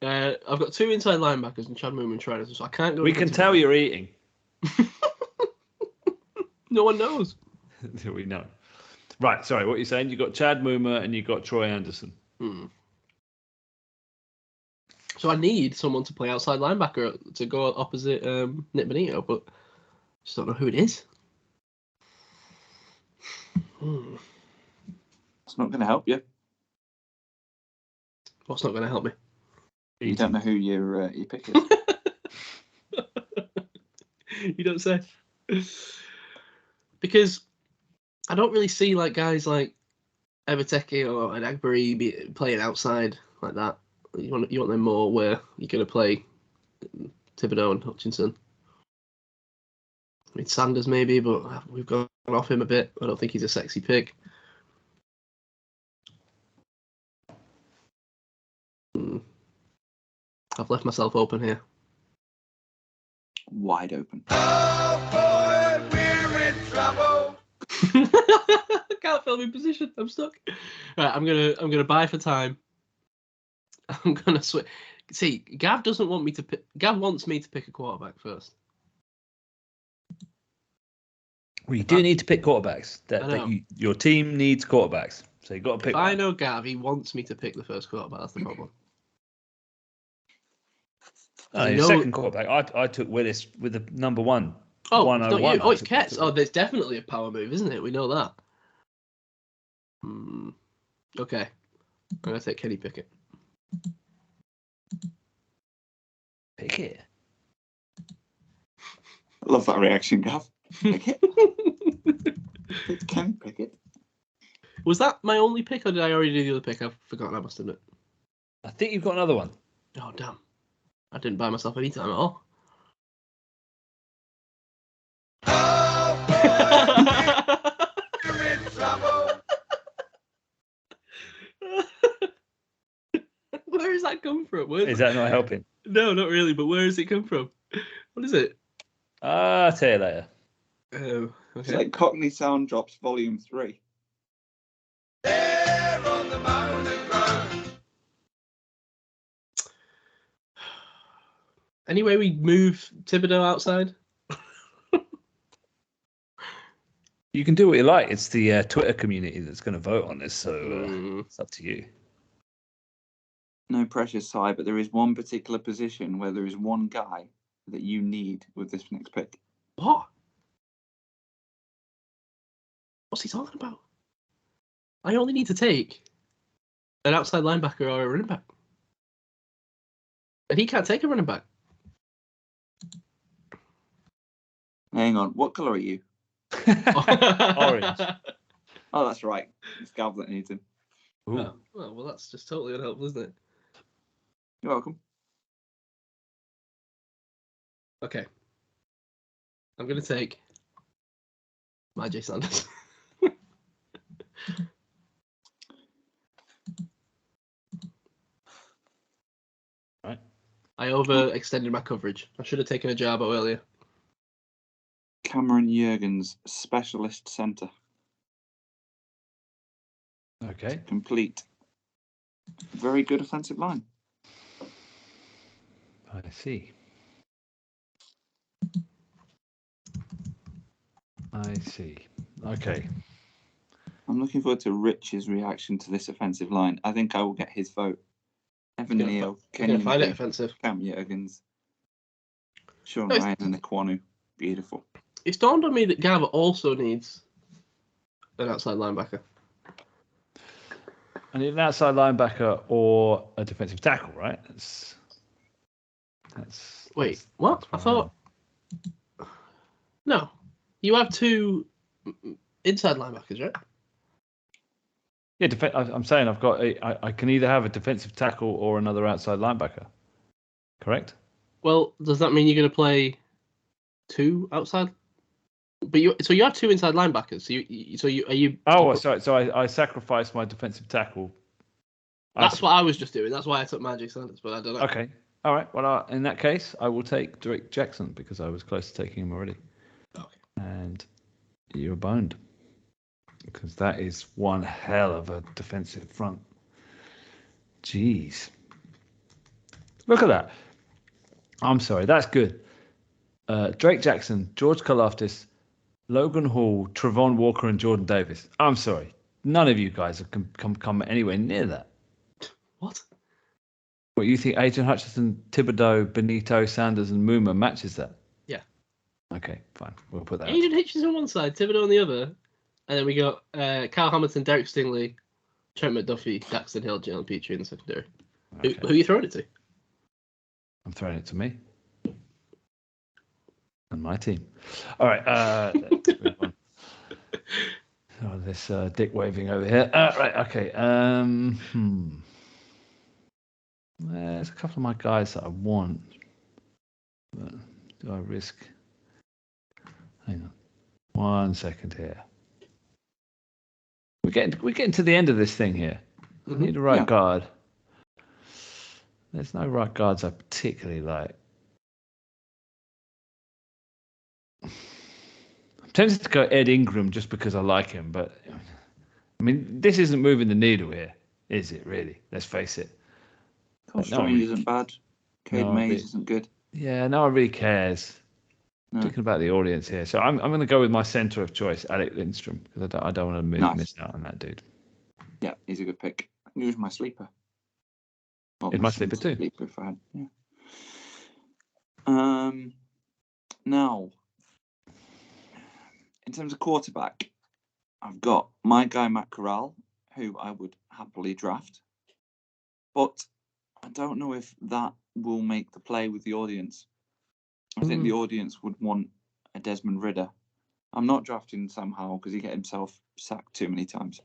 I've got 2 inside linebackers and Chad Mooman trainers, so I can't go. We can tell you're eating. No one knows. We know. Right, sorry, what you're saying? You got Chad Muma and you got Troy Anderson. So I need someone to play outside linebacker to go opposite Nick Benito, but I just don't know who it is. It's not going to help you. What's not going to help me? You don't know who your pick is. You don't say. Because I don't really see like guys like Eberteke or Agbari playing outside like that. You want them more where you're going to play Thibodeau and Hutchinson. I mean, Sanders maybe, but we've gone off him a bit. I don't think he's a sexy pick. I've left myself open here. Wide open. Oh boy, we're in trouble. I can't film in position. I'm stuck. Right, I'm gonna buy for time. I'm gonna switch. See, Gav doesn't want me to pick. Gav wants me to pick a quarterback first. Well, you do need to pick quarterbacks. Your team needs quarterbacks, so you've got to pick. If I know Gav, he wants me to pick the first quarterback. That's the problem. Second quarterback. I took Willis with the number one. Oh, it's not you. Oh, it's Ketz. Oh, there's definitely a power move, isn't it? We know that. Okay. I'm going to take Kenny Pickett. Pickett? I love that reaction, Gav. Pickett? It's Ken Pickett. Was that my only pick, or did I already do the other pick? I've forgotten, I must admit. I think you've got another one. Oh, damn. I didn't buy myself any time at all. Oh boy, we're in trouble. Where has that come from? Is that not helping? No, not really, but where has it come from? What is it? I'll tell you later. Oh, okay. It's like Cockney Sound Drops Volume 3. There on the mountain ground. Anyway, we move Thibodeau outside? You can do what you like. It's the Twitter community that's going to vote on this, so it's up to you. No pressure, Si, but there is one particular position where there is one guy that you need with this next pick. What? What's he talking about? I only need to take an outside linebacker or a running back. And he can't take a running back. Hang on, what colour are you? Orange. Oh, that's right. It's Gav that needs him. Oh, well, that's just totally unhelpful, isn't it? You're welcome. Okay. I'm going to take J. Sanders. Right. I overextended my coverage. I should have taken a Jarbo earlier. Cameron Jurgens, specialist centre. Okay. Complete. Very good offensive line. I see. Okay. I'm looking forward to Rich's reaction to this offensive line. I think I will get his vote. Evan Neal, Kenny find it offensive. Cam Jurgens, Sean Ryan and Ikwonu. Beautiful. It's dawned on me that Gav also needs an outside linebacker. I need an outside linebacker or a defensive tackle, right? Wait, what? I thought... No. You have two inside linebackers, right? Yeah, I'm saying I've got I can either have a defensive tackle or another outside linebacker. Correct? Well, does that mean you're going to play two outside? But you have two inside linebackers. So you are you? Oh, sorry. So I sacrificed my defensive tackle. That's what I was just doing. That's why I took Magic Sanders, but I don't know. Okay. All right. Well, in that case, I will take Drake Jackson because I was close to taking him already. Okay. And you're boned because that is one hell of a defensive front. Jeez. Look at that. I'm sorry. That's good. Drake Jackson, George Karlaftis, Logan Hall, Trevon Walker, and Jordan Davis. I'm sorry. None of you guys have come anywhere near that. What? What, you think Adrian Hutchinson, Thibodeau, Benito, Sanders, and Muma matches that? Yeah. Okay, fine. We'll put that. Adrian Hutchinson on one side, Thibodeau on the other. And then we got Kyle Hamilton, Derek Stingley, Trent McDuffie, Daxton Hill, Jalen Petrie in the secondary. Okay. Who are you throwing it to? I'm throwing it to me. And my team. All right. Let's move on. Oh, this dick waving over here. Right. Okay. There's a couple of my guys that I want. But do I risk? Hang on. 1 second here. We're getting to the end of this thing here. We need a right guard. There's no right guards I particularly like. I'm tempted to go Ed Ingram just because I like him, but I mean, this isn't moving the needle here, is it? Really? Let's face it. Strange isn't bad. Cade Mays isn't good. Yeah, no one really cares. No. Thinking about the audience here, so I'm going to go with my centre of choice, Alec Lindstrom, because I don't want to miss out on that dude. Yeah, he's a good pick. He was my sleeper. He's my sleeper too. Sleeper if I had, yeah. Now, in terms of quarterback, I've got my guy Matt Corral, who I would happily draft, but I don't know if that will make the play with the audience. I think the audience would want a Desmond Ridder. I'm not drafting Sam Howell because he get himself sacked too many times.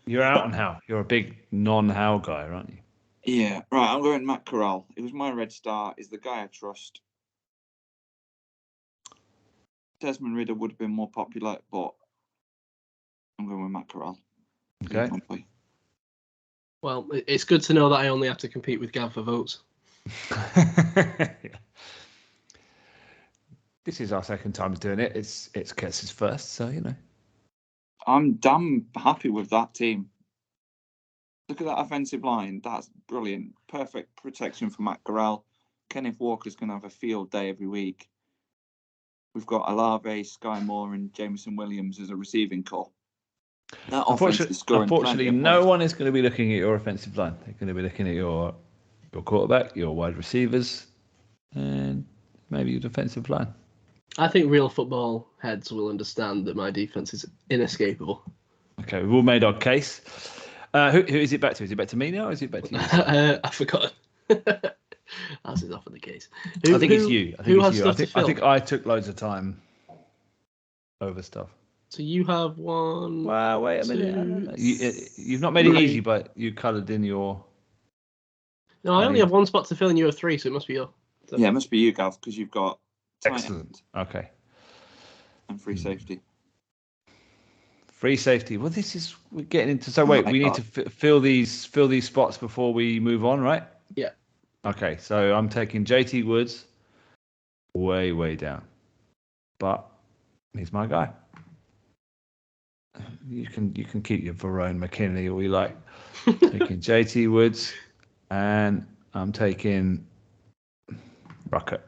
You're out on Howell. You're a big non-Howell guy, aren't you? Yeah, right. I'm going Matt Corral. It was my red star. He's the guy I trust. Desmond Ridder would have been more popular, but I'm going with Matt Corral. Okay. Well, it's good to know that I only have to compete with Gav for votes. This is our second time doing it. It's Ketz's first, so you know. I'm damn happy with that team. Look at that offensive line. That's brilliant. Perfect protection for Matt Corral. Kenneth Walker's going to have a field day every week. We've got Alave, Sky Moore, and Jameson Williams as a receiving core. That offense is scoring. Unfortunately, no one is going to be looking at your offensive line. They're going to be looking at your quarterback, your wide receivers, and maybe your defensive line. I think real football heads will understand that my defense is inescapable. Okay, we've all made our case. Who is it back to? Is it back to me now, or is it back to you? I forgot. As is often the case. I think it's you. I think I took loads of time over stuff. So you have one. Wow, wait a minute. You've not made it easy, but you coloured in your. No, I only have one spot to fill, and you have three, so it must be you. So. Yeah, it must be you, Gav, because you've got excellent. Okay. And free safety. Free safety. Well, we're getting into. So wait, we need to fill these spots before we move on, right? Yeah. Okay, so I'm taking JT Woods way down, but he's my guy. You can keep your Verone McKinley or you like. Taking JT Woods, and I'm taking Ruckert.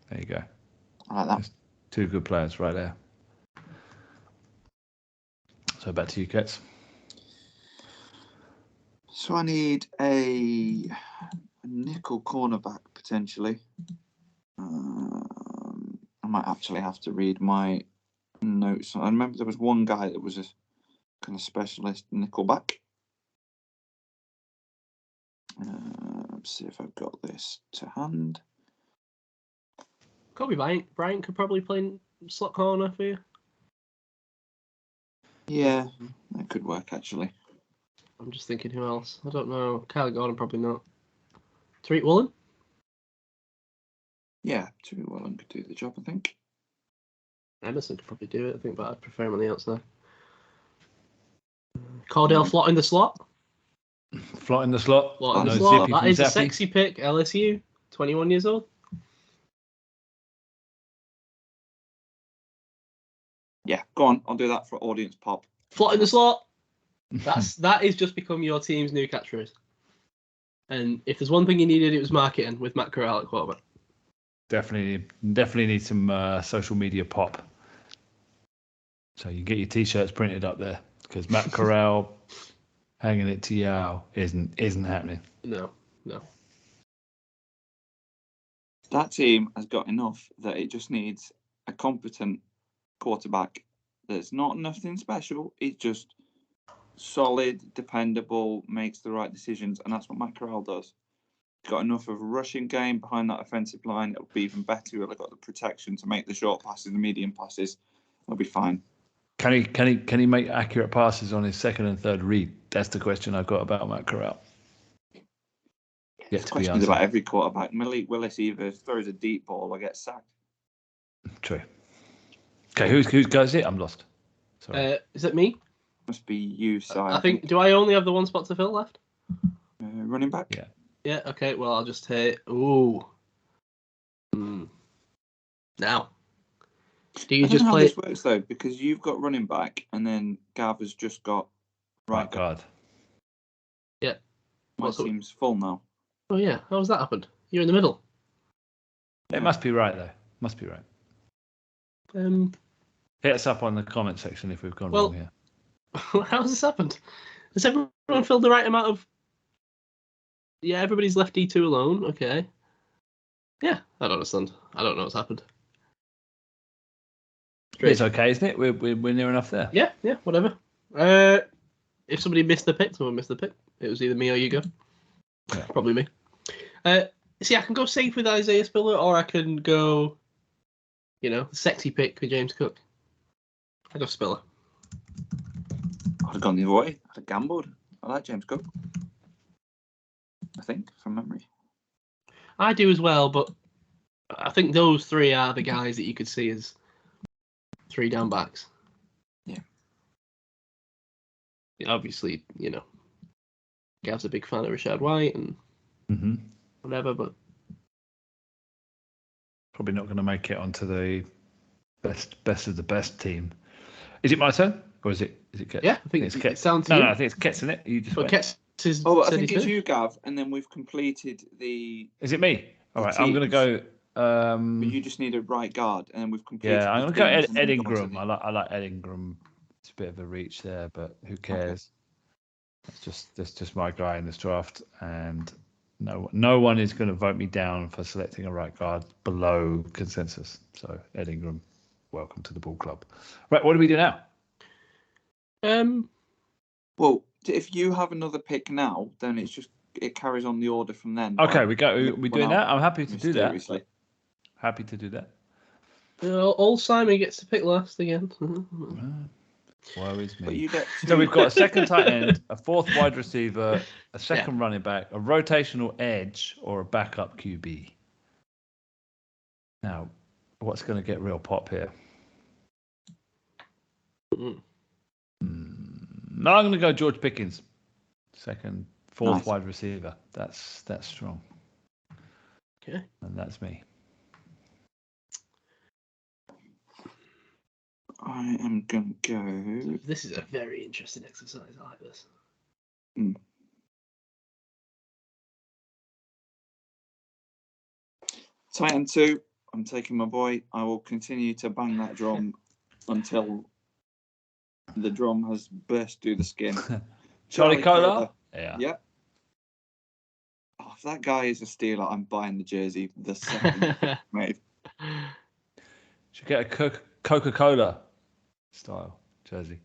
There you go. I like that. There's two good players right there. So back to you, Ketz. So I need a nickel cornerback potentially. I might actually have to read my notes. I remember there was one guy that was a kind of specialist nickelback. Let's see if I've got this to hand. Kobe Bryant could probably play slot corner for you. Yeah, that could work actually. I'm just thinking who else. I don't know. Kyle Gordon probably not. Tariq Woolen? Yeah, Tariq Woolen could do the job, I think. Emerson could probably do it, I think, but I'd prefer him on the outside. Cordell Flott in the slot? Flott in the slot. Flott in the slot. That is a sexy pick. LSU, 21 years old. Yeah, go on. I'll do that for audience pop. Flott in the slot. That is just become your team's new catchphrase. And if there's one thing you needed, it was marketing with Matt Corral at quarterback. Definitely need some social media pop. So you get your t-shirts printed up there because Matt Corral hanging it to Yao isn't happening. No. That team has got enough that it just needs a competent quarterback. There's not nothing special. It's just solid, dependable, makes the right decisions, and that's what Matt Corral does. He's got enough of a rushing game behind that offensive line. It'll be even better. He'll have got the protection to make the short passes, the medium passes. It'll be fine. Can he make accurate passes on his second and third read? That's the question I've got about Matt Corral. Yeah, questions about every quarterback. Malik Willis either throws a deep ball or gets sacked. True. Okay, who's goes it? I'm lost. Sorry. Is it me? Must be you, Si. I think. Do I only have the one spot to fill left? Running back. Yeah. Yeah. Okay. Well, I'll just hit. Ooh. Now. Do you just play? play? How this works though, because you've got running back, and then Gav has just got right guard. Yeah. My team's full now. Oh yeah. How's that happened? You're in the middle. It must be right though. Must be right. Hit us up on the comment section if we've gone wrong here. How has this happened? Has everyone filled the right amount of? Yeah, everybody's left D2 alone. Okay. Yeah, I don't understand. I don't know what's happened. It's okay, isn't it? We're near enough there. Yeah, whatever. If somebody missed the pick, someone missed the pick. It was either me or you go. Yeah. Probably me. See, I can go safe with Isaiah Spiller, or I can go, sexy pick with James Cook. I go Spiller. I'd have gone the other way. I'd have gambled. I like James Cook. I think, from memory. I do as well, but I think those three are the guys that you could see as 3 down backs. Yeah. Obviously, Gav's a big fan of Rashad White and whatever, but probably not going to make it onto the best of the best team. Is it my turn or is it Ket's? Yeah, I think it's Ket's. down to you. you. No, I think it's Ket's, isn't it? You just went. Ket's is. I think it's you, Gav, and then we've completed the. Is it me? All right, I'm going to go. But you just need a right guard, and then we've completed. Yeah, I'm going to go Ed Ingram. I like Ed Ingram. It's a bit of a reach there, but who cares? Okay. That's just my guy in this draft, and no one is going to vote me down for selecting a right guard below consensus. So Ed Ingram, welcome to the ball club. Right, what do we do now? Well, if you have another pick now, then it carries on the order from then. Okay, we doing that. I'm happy to do that. Happy to do that. Old Simon gets to pick last again. Woe is me. But you get so we've got a second tight end, a fourth wide receiver, a second running back, a rotational edge, or a backup QB. Now, what's going to get real pop here? No, I'm going to go George Pickens, fourth wide receiver. That's strong. Okay, and that's me. I am going to go. This is a very interesting exercise. I like this. Tight end 2. I'm taking my boy. I will continue to bang that drum until the drum has burst through the skin. Charlie Kohler? Yeah. Oh, if that guy is a Steeler, I'm buying the jersey the second made. Should get a Coca-Cola style jersey.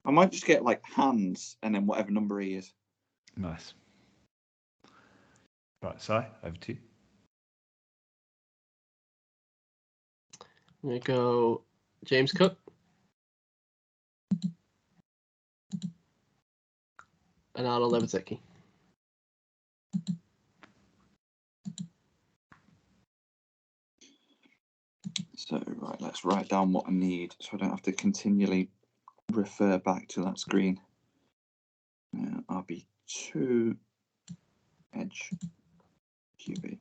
I might just get like hands and then whatever number he is. Nice. Right, Si, over to you. I'm going to go James Cook. And Arnold Leviticki. So, right, let's write down what I need so I don't have to continually refer back to that screen. RB2 edge QB.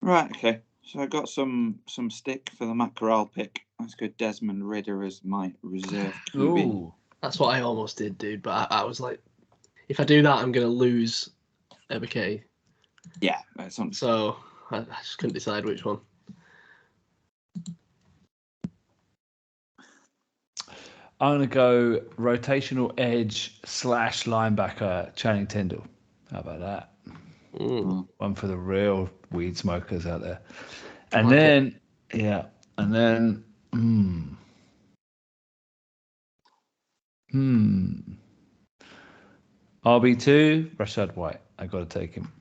Right, okay. So I got some stick for the Matt Corral pick. Let's go Desmond Ridder as my reserve QB. Ooh. That's what I almost did, dude. But I was like, if I do that, I'm going to lose MK. Yeah, that's on. So I just couldn't decide which one. I'm going to go rotational edge / linebacker Channing Tindall. How about that? One for the real weed smokers out there. And like then, yeah, and then, RB2, Rashad White. I got to take him.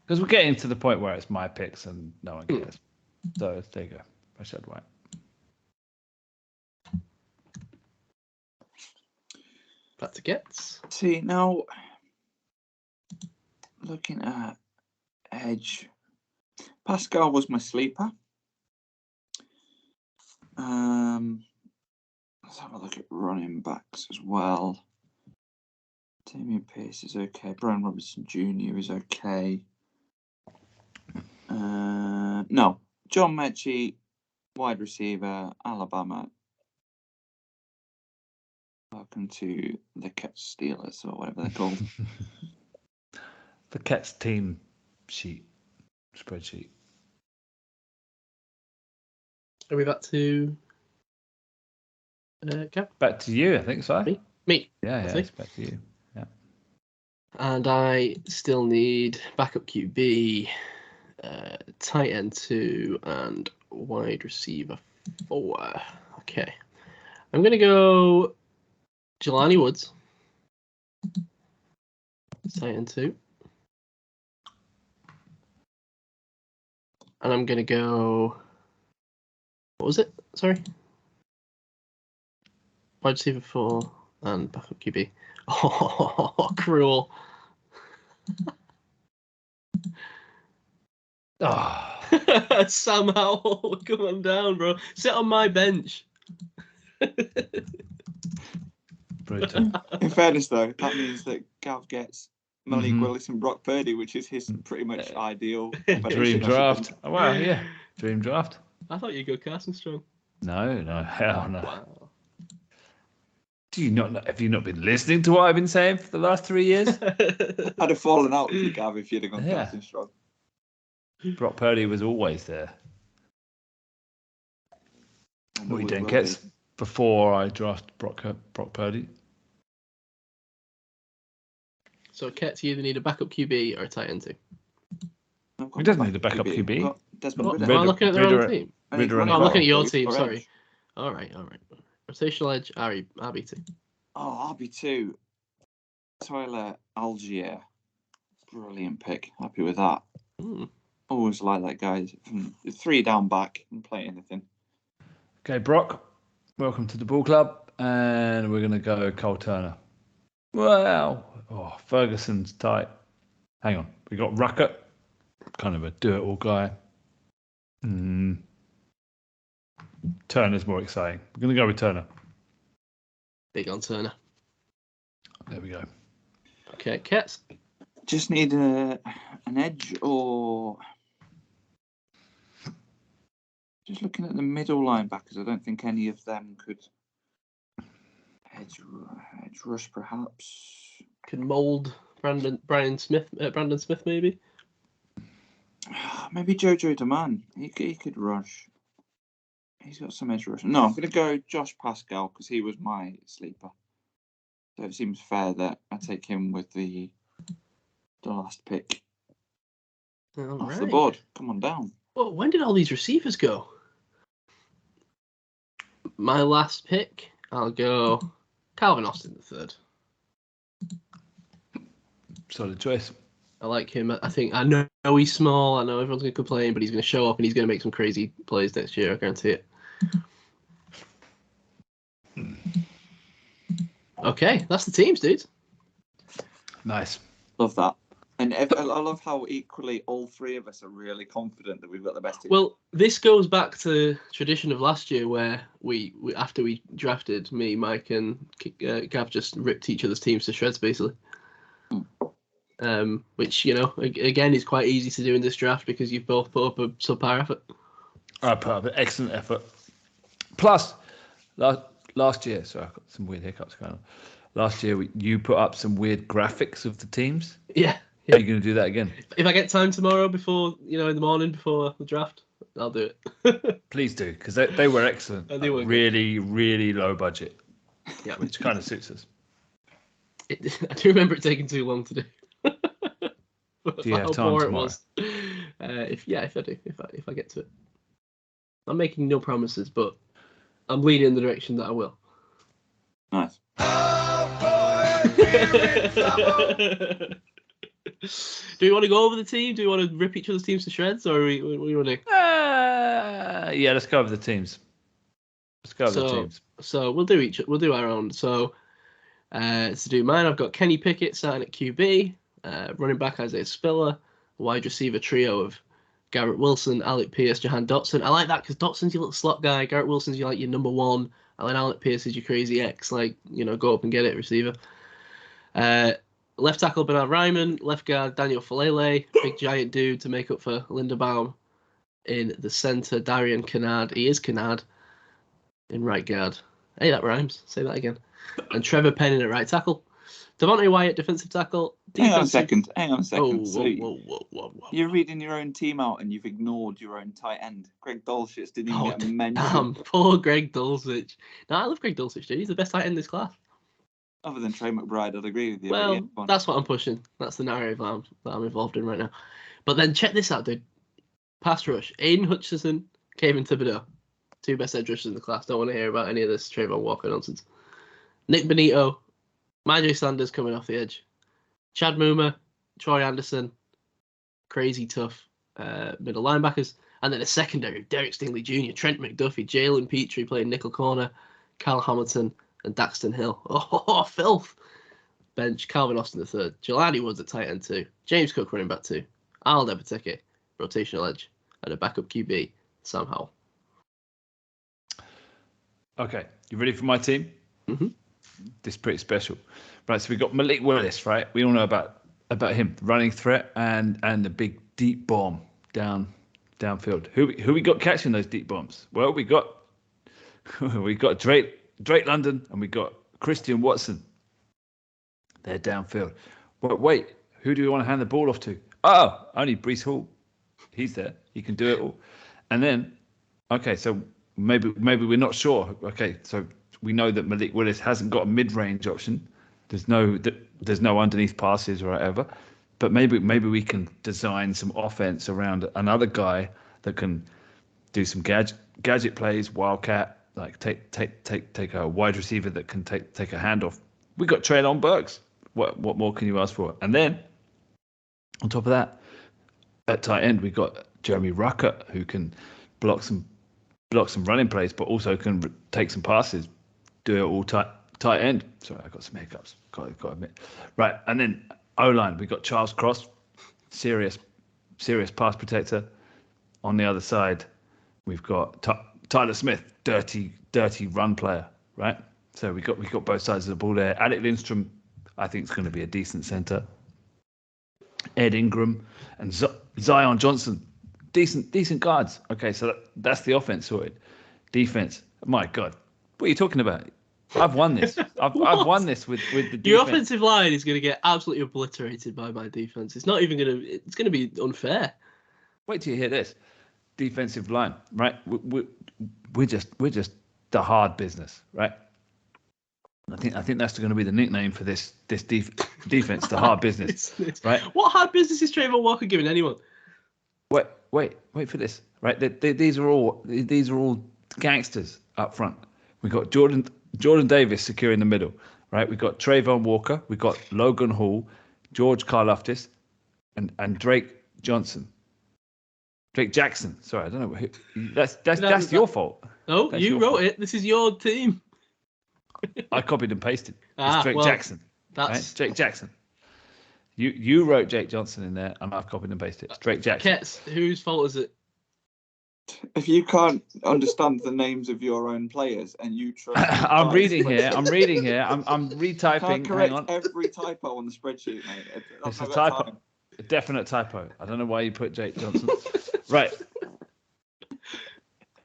Because we're getting to the point where it's my picks and no one cares. So there you go, Rashad White. Back to Gets. See, now, looking at edge, Pascal was my sleeper. Let's have a look at running backs as well. Damian Pierce is okay. Brian Robinson Jr. is okay. No, John Mechie, wide receiver, Alabama. Welcome to the Cats Steelers or whatever they're called. The Cats team spreadsheet. Are we back to Gav? Back to you, I think so. Me. Yeah, it's back to you. Yeah. And I still need backup QB, tight end 2, and wide receiver 4. Okay. I'm going to go Jelani Woods, tight end 2. And I'm going to go... What was it? Sorry. Wide receiver 4 and backup QB. Oh, cruel. Sam Howell, come on down, bro. Sit on my bench. Brutal. In fairness, though, that means that Gav gets Malik Willis and Brock Purdy, which is his pretty much ideal Dream draft. Oh, wow, yeah. Dream draft. I thought you'd go Carson Strong. No, hell no. Wow. Do you not know, have you not been listening to what I've been saying for the last 3 years? I'd have fallen out with you, Gav, if you'd have gone Carson Strong. Brock Purdy was always there. What you didn't get before I draft Brock Purdy. So, Ket, you either need a backup QB or a tight end 2. He doesn't need a backup QB. Am I looking at the wrong team? I'm looking at your team, sorry. All right. Rotational edge, RB2. Oh, RB2. Tyler Algier. Brilliant pick. Happy with that. Always like that guy. 3 down back and play anything. Okay, Brock, welcome to the ball club. And we're going to go Cole Turner. Wow. Oh, Ferguson's tight. Hang on. We got Rucker. Kind of a do-it-all guy. Turner's more exciting. We're going to go with Turner. Big on Turner. There we go. Okay, Kets. Just need an edge or... Just looking at the middle linebackers, I don't think any of them could... Edge rush, perhaps. Could mould Brandon Smith, maybe? Maybe Jojo DeMann. He could rush. He's got some edge rush. No, I'm going to go Josh Pascal because he was my sleeper. So it seems fair that I take him with the last pick off the board. Come on down. Well, when did all these receivers go? My last pick, I'll go Calvin Austin III. Solid choice. I like him. I know he's small. I know everyone's going to complain, but he's going to show up and he's going to make some crazy plays next year. I guarantee it. Okay, that's the teams, dude. Nice. Love that. And I love how equally all 3 of us are really confident that we've got the best team. Well, this goes back to tradition of last year where we after we drafted, me, Mike, and Gav just ripped each other's teams to shreds, basically. Which, again, is quite easy to do in this draft because you've both put up a subpar effort. I put up an excellent effort. Plus, last year, sorry, I've got some weird hiccups going on. last year you put up some weird graphics of the teams. Yeah. Are you going to do that again? If I get time tomorrow before, in the morning before the draft, I'll do it. Please do, because they were excellent. They were really, really low budget. Yeah, which kind of suits us. I do remember it taking too long to do. Do you have time tomorrow? If I do, if I get to it, I'm making no promises, but I'm leaning in the direction that I will. Nice. Oh boy, we're in trouble. Do we want to go over the team? Do we want to rip each other's teams to shreds, or what do you want to do? Yeah, let's go over the teams. So we'll do our own. So to do mine, I've got Kenny Pickett starting at QB, running back Isaiah Spiller, wide receiver trio of Garrett Wilson, Alec Pierce, Jahan Dotson. I like that because Dotson's your little slot guy. Garrett Wilson's your number one. And then Alec Pierce is your crazy X, go up and get it receiver. Left tackle Bernard Ryman, left guard Daniel Falele, big giant dude to make up for Linderbaum. In the centre, Darian Kennard. He is Kennard. In right guard. Hey, that rhymes. Say that again. And Trevor Penning at right tackle. Devontae Wyatt, defensive tackle. Hang on a second. Whoa. You're reading your own team out and you've ignored your own tight end. Greg Dulcich didn't even get mentioned. Damn, poor Greg Dulcich. No, I love Greg Dulcich, dude. He's the best tight end in this class. Other than Trey McBride, I'd agree with you. Well, yeah, that's what I'm pushing. That's the narrative that I'm involved in right now. But then check this out, dude. Pass rush. Aiden Hutchinson, Kevin Thibodeau. Two best edge rushers in the class. Don't want to hear about any of this Trayvon Walker nonsense. Nick Benito, Majay Sanders coming off the edge. Chad Muma, Troy Anderson, crazy tough middle linebackers. And then a secondary of Derek Stingley Jr., Trent McDuffie, Jalen Petrie playing nickel corner, Cal Hamilton, and Daxton Hill. Oh, filth. Bench, Calvin Austin III, Jelani Woods at tight end 2, James Cook running back 2, Al Depateke, rotational edge, and a backup QB, Sam Howell. Okay, you ready for my team? Mm-hmm. This is pretty special. Right, so we got Malik Willis, right? We all know about him, running threat and the big deep bomb downfield. Who we got catching those deep bombs? Well, we got Drake London and we got Christian Watson. They're downfield. But wait, who do we want to hand the ball off to? Oh, only Breece Hall. He's there. He can do it all. And then, okay, so maybe we're not sure. Okay, so we know that Malik Willis hasn't got a mid-range option. There's no underneath passes or whatever. But maybe we can design some offense around another guy that can do some gadget plays, wildcat, like take a wide receiver that can take a handoff. We got Treylon Burks. What more can you ask for? And then on top of that, at tight end we got Jeremy Ruckert, who can block some running plays, but also can take some passes, do it all tight end. Sorry, I got some hiccups. Got to admit. Right, and then O-line, we got Charles Cross, serious pass protector. On the other side, we've got Tyler Smith, dirty run player. Right, so we got both sides of the ball there. Alec Lindstrom, I think, is going to be a decent center. Ed Ingram and Zion Johnson, decent guards. Okay, so that's the offense sorted. Defense, my God, what are you talking about? I've won this. I've won this with the defense. Your offensive line is going to get absolutely obliterated by my defense. It's not even going to. It's going to be unfair. Wait till you hear this. Defensive line, right? We're just the hard business, right? I think that's going to be the nickname for this defense, the hard business, right? What hard business is Trayvon Walker giving anyone? Wait for this, right? These are all gangsters up front. We got Jordan Davis secure in the middle, right? We got Trayvon Walker, we got Logan Hall, George Karlaftis, and Drake Jackson. Sorry, I don't know. That's your fault. No, you wrote it. This is your team. I copied and pasted. It's Drake Jackson. That's right? Jake Jackson. You wrote Jake Johnson in there, and I've copied and pasted. It's Drake Jackson. Ketz, whose fault is it? If you can't understand the names of your own players and you try, I'm reading here. I'm retyping. Can't correct every typo on the spreadsheet, mate. It's a typo. A definite typo. I don't know why you put Jake Johnson. Right.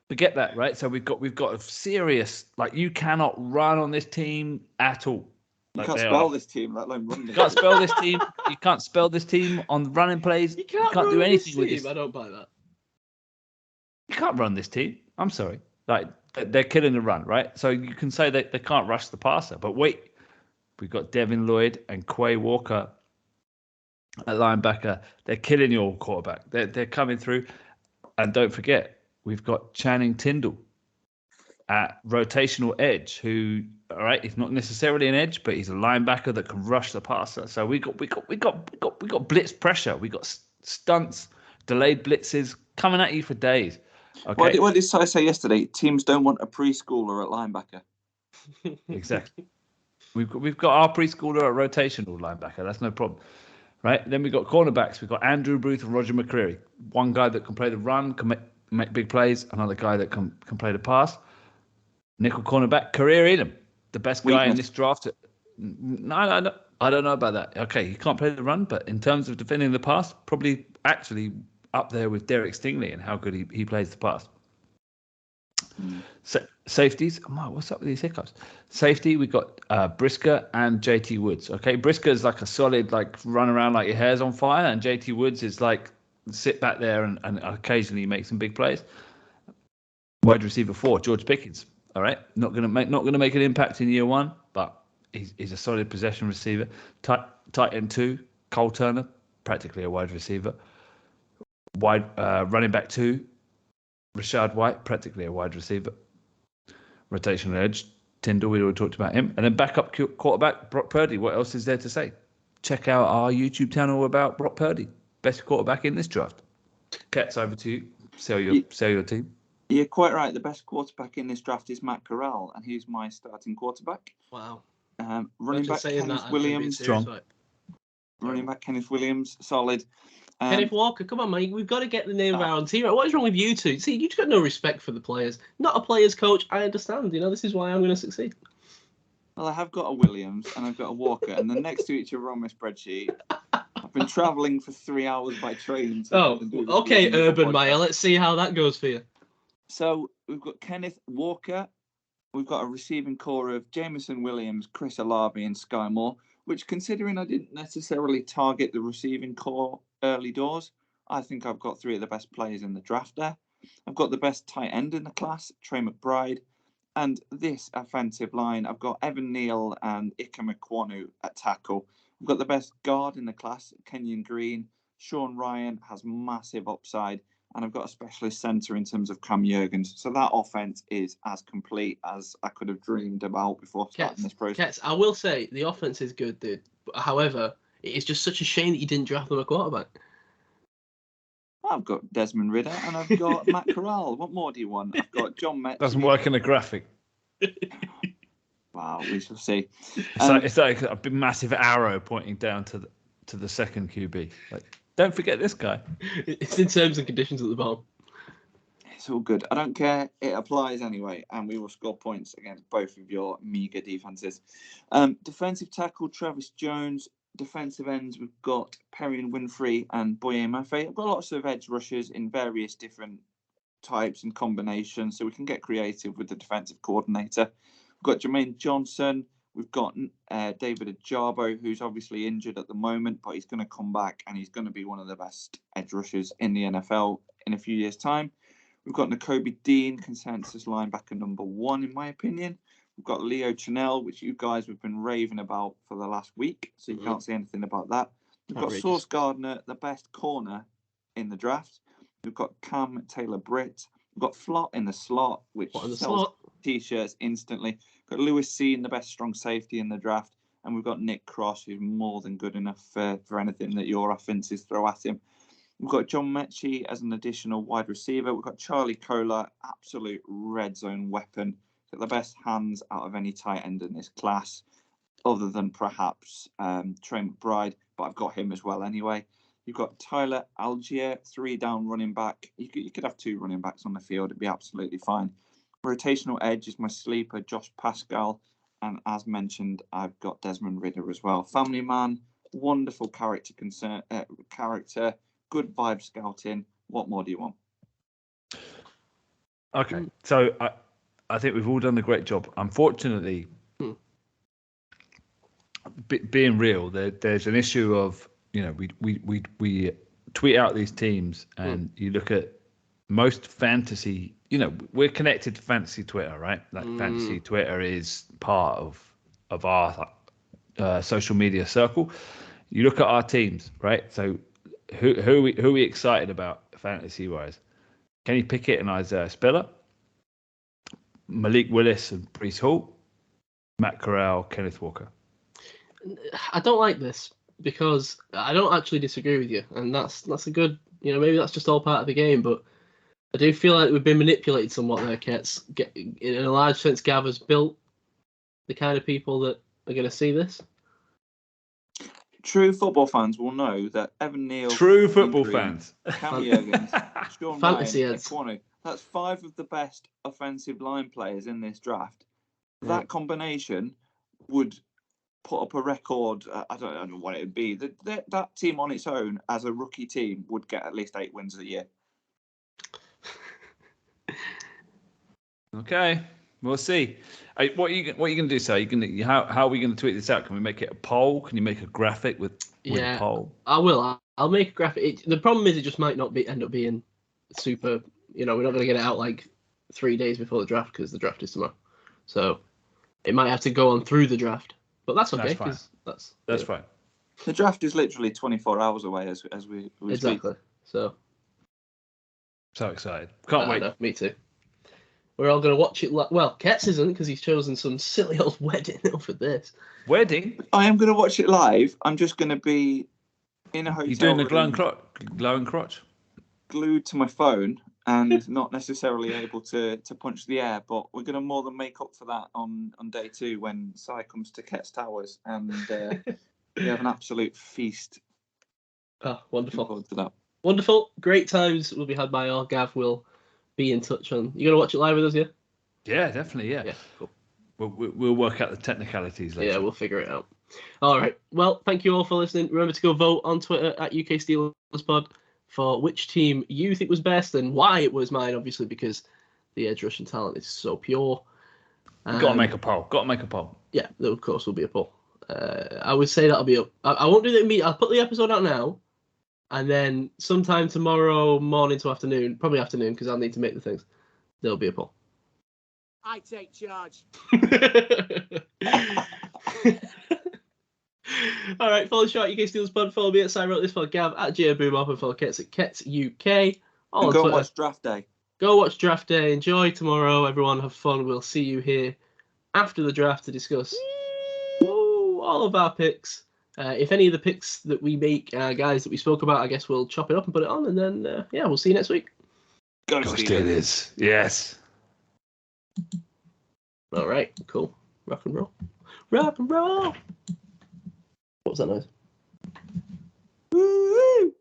Forget that, right? So we've got a serious, like, you cannot run on this team at all. You can't spell this team, let alone run this. You can't spell this team. You can't spell this team on running plays. You can't do anything with this. I don't buy that. You can't run this team. I'm sorry. Like, they're killing the run, right? So you can say that they can't rush the passer. But wait, we've got Devin Lloyd and Quay Walker at linebacker. They're killing your quarterback. They're coming through. And don't forget, we've got Channing Tindall at rotational edge, who, all right, he's not necessarily an edge, but he's a linebacker that can rush the passer. So we got blitz pressure. We got stunts, delayed blitzes coming at you for days. Okay. What did I say yesterday? Teams don't want a preschooler at linebacker. Exactly. We've got our preschooler at rotational linebacker. That's no problem, right? Then we've got cornerbacks. We've got Andrew Booth and Roger McCreary. One guy that can play the run, can make big plays. Another guy that can play the pass. Nickel cornerback, Career Edom, the best guy in this draft. No, I don't know about that. Okay, he can't play the run, but in terms of defending the pass, probably actually up there with Derek Stingley and how good he plays the pass. Safeties, what's up with these hiccups? Safety, we've got Brisker and JT Woods. Okay, Brisker is like a solid, like run around like your hair's on fire, and JT Woods is like sit back there and occasionally make some big plays. Wide receiver 4, George Pickens. All right, not gonna make an impact in year 1, but he's a solid possession receiver. Tight end 2, Cole Turner, practically a wide receiver. Running back 2, Rashad White, practically a wide receiver. Rotational edge, Tyndall, we already talked about him. And then backup quarterback, Brock Purdy. What else is there to say? Check out our YouTube channel about Brock Purdy, best quarterback in this draft. Kets, over to you. Sell your team. You're quite right. The best quarterback in this draft is Matt Corral, and he's my starting quarterback. Wow. Running back Kenneth Williams. Strong. Running back Kenneth Williams, solid. Kenneth Walker, come on, man. We've got to get the name of our own team. What is wrong with you two? See, you've got no respect for the players. Not a player's coach. I understand. This is why I'm going to succeed. Well, I have got a Williams and I've got a Walker, and they're next to each other on my spreadsheet. I've been travelling for 3 hours by train. Okay, Urban Meyer. Let's see how that goes for you. So we've got Kenneth Walker. We've got a receiving core of Jameson Williams, Chris Olave, and Sky Moore, which, considering I didn't necessarily target the receiving core early doors, I think I've got 3 of the best players in the draft there. I've got the best tight end in the class, Trey McBride. And this offensive line, I've got Evan Neal and Ika Mekwonu at tackle. I've got the best guard in the class, Kenyon Green. Sean Ryan has massive upside. And I've got a specialist centre in terms of Cam Jurgens. So that offense is as complete as I could have dreamed about before starting this process. I will say the offense is good, dude. However, it is just such a shame that you didn't draft them a quarterback. I've got Desmond Ridder and I've got Matt Corral. What more do you want? I've got John Metchie. Doesn't work in a graphic. Wow, we shall see. It's like a big massive arrow pointing down to the second QB. Like, don't forget this guy. It's in terms and conditions at the bottom. It's all good. I don't care. It applies anyway, and we will score points against both of your meager defenses. Defensive tackle, Travis Jones. Defensive ends, we've got Perry and Winfrey and Boye Mafe. I've got lots of edge rushers in various different types and combinations, so we can get creative with the defensive coordinator. We've got Jermaine Johnson. We've got David Ajabo, who's obviously injured at the moment, but he's going to come back and he's going to be one of the best edge rushers in the NFL in a few years' time. We've got Nakobe Dean, consensus linebacker number 1, in my opinion. We've got Leo Chenell, which you guys have been raving about for the last week, so you can't say anything about that. We've got Sauce Gardner, the best corner in the draft. We've got Cam Taylor-Britt. We've got Flott in the slot, which sells T-shirts instantly. We've got Lewis Sean, the best strong safety in the draft. And we've got Nick Cross, who's more than good enough for anything that your offenses throw at him. We've got John Metchie as an additional wide receiver. We've got Charlie Kohler, absolute red zone weapon. Got the best hands out of any tight end in this class, other than perhaps Trey McBride, but I've got him as well anyway. You've got Tyler Algier, 3-down running back. You could have 2 running backs on the field. It'd be absolutely fine. Rotational edge is my sleeper, Josh Pascal. And as mentioned, I've got Desmond Ridder as well. Family man, wonderful character, good vibe scouting. What more do you want? Okay, so I think we've all done a great job. Unfortunately, being real, there's an issue of, you know, we tweet out these teams, and you look at most fantasy, you know, we're connected to fantasy Twitter, right? Like fantasy Twitter is part of our social media circle. You look at our teams, right? So who are we excited about fantasy wise? Kenny Pickett and Isaiah Spiller, Malik Willis and Breece Hall, Matt Corral, Kenneth Walker. I don't like this because I don't actually disagree with you, and that's a good, you know, maybe that's just all part of the game, but I do feel like we've been manipulated somewhat there, Kets. In a large sense, Gav has built the kind of people that are going to see this. True football fans will know that Evan Neal, True football fans, Cam Jurgens, Sean Fantasy Ryan, heads. Ekwonu. That's 5 of the best offensive line players in this draft. That combination would put up a record. I don't know what it would be. That team on its own, as a rookie team, would get at least 8 wins a year. Okay, we'll see. What are you going to do, sir? How are we going to tweet this out? Can we make it a poll? Can you make a graphic with a poll? I will. I'll make a graphic. The problem is it just might not end up being super. You know, we're not going to get it out like 3 days before the draft because the draft is tomorrow. So it might have to go on through the draft, but that's okay. That's fine. The draft is literally 24 hours away as we exactly. Speak. So excited! Can't wait. Know, me too. We're all going to watch it. Well, Ketz isn't because he's chosen some silly old wedding over this. Wedding? I am going to watch it live. I'm just going to be in a hotel. You're doing the glowing crotch? Glued to my phone and not necessarily able to punch the air. But we're going to more than make up for that on day 2 when Si comes to Ketz Towers and we have an absolute feast. Oh, wonderful. Looking forward to that. Wonderful. Great times will be had by all. Gav will be in touch on. You gonna watch it live with us, yeah? Yeah, definitely. Yeah. Cool. We'll work out the technicalities later. Yeah, we'll figure it out. All right. Well, thank you all for listening. Remember to go vote on Twitter at UK Steelers Pod for which team you think was best and why it was mine. Obviously, because the edge rushing talent is so pure. Got to make a poll. Yeah, there of course will be a poll. I would say that'll be up. I won't do that. I'll put the episode out now. And then sometime tomorrow morning to afternoon, probably afternoon, because I'll need to make the things, there'll be a poll. I take charge. All right, follow Short UK Steelers Pod. Follow me at I Wrote This for Gav at JBoomOff and follow Kets at Kets UK. And go watch Draft Day. Go watch Draft Day. Enjoy tomorrow, everyone. Have fun. We'll see you here after the draft to discuss all of our picks. If any of the picks that we make are guys that we spoke about, I guess we'll chop it up and put it on, and then we'll see you next week. Go Steelers. Yes. All right, cool. Rock and roll. Rock and roll. What was that noise? Woo!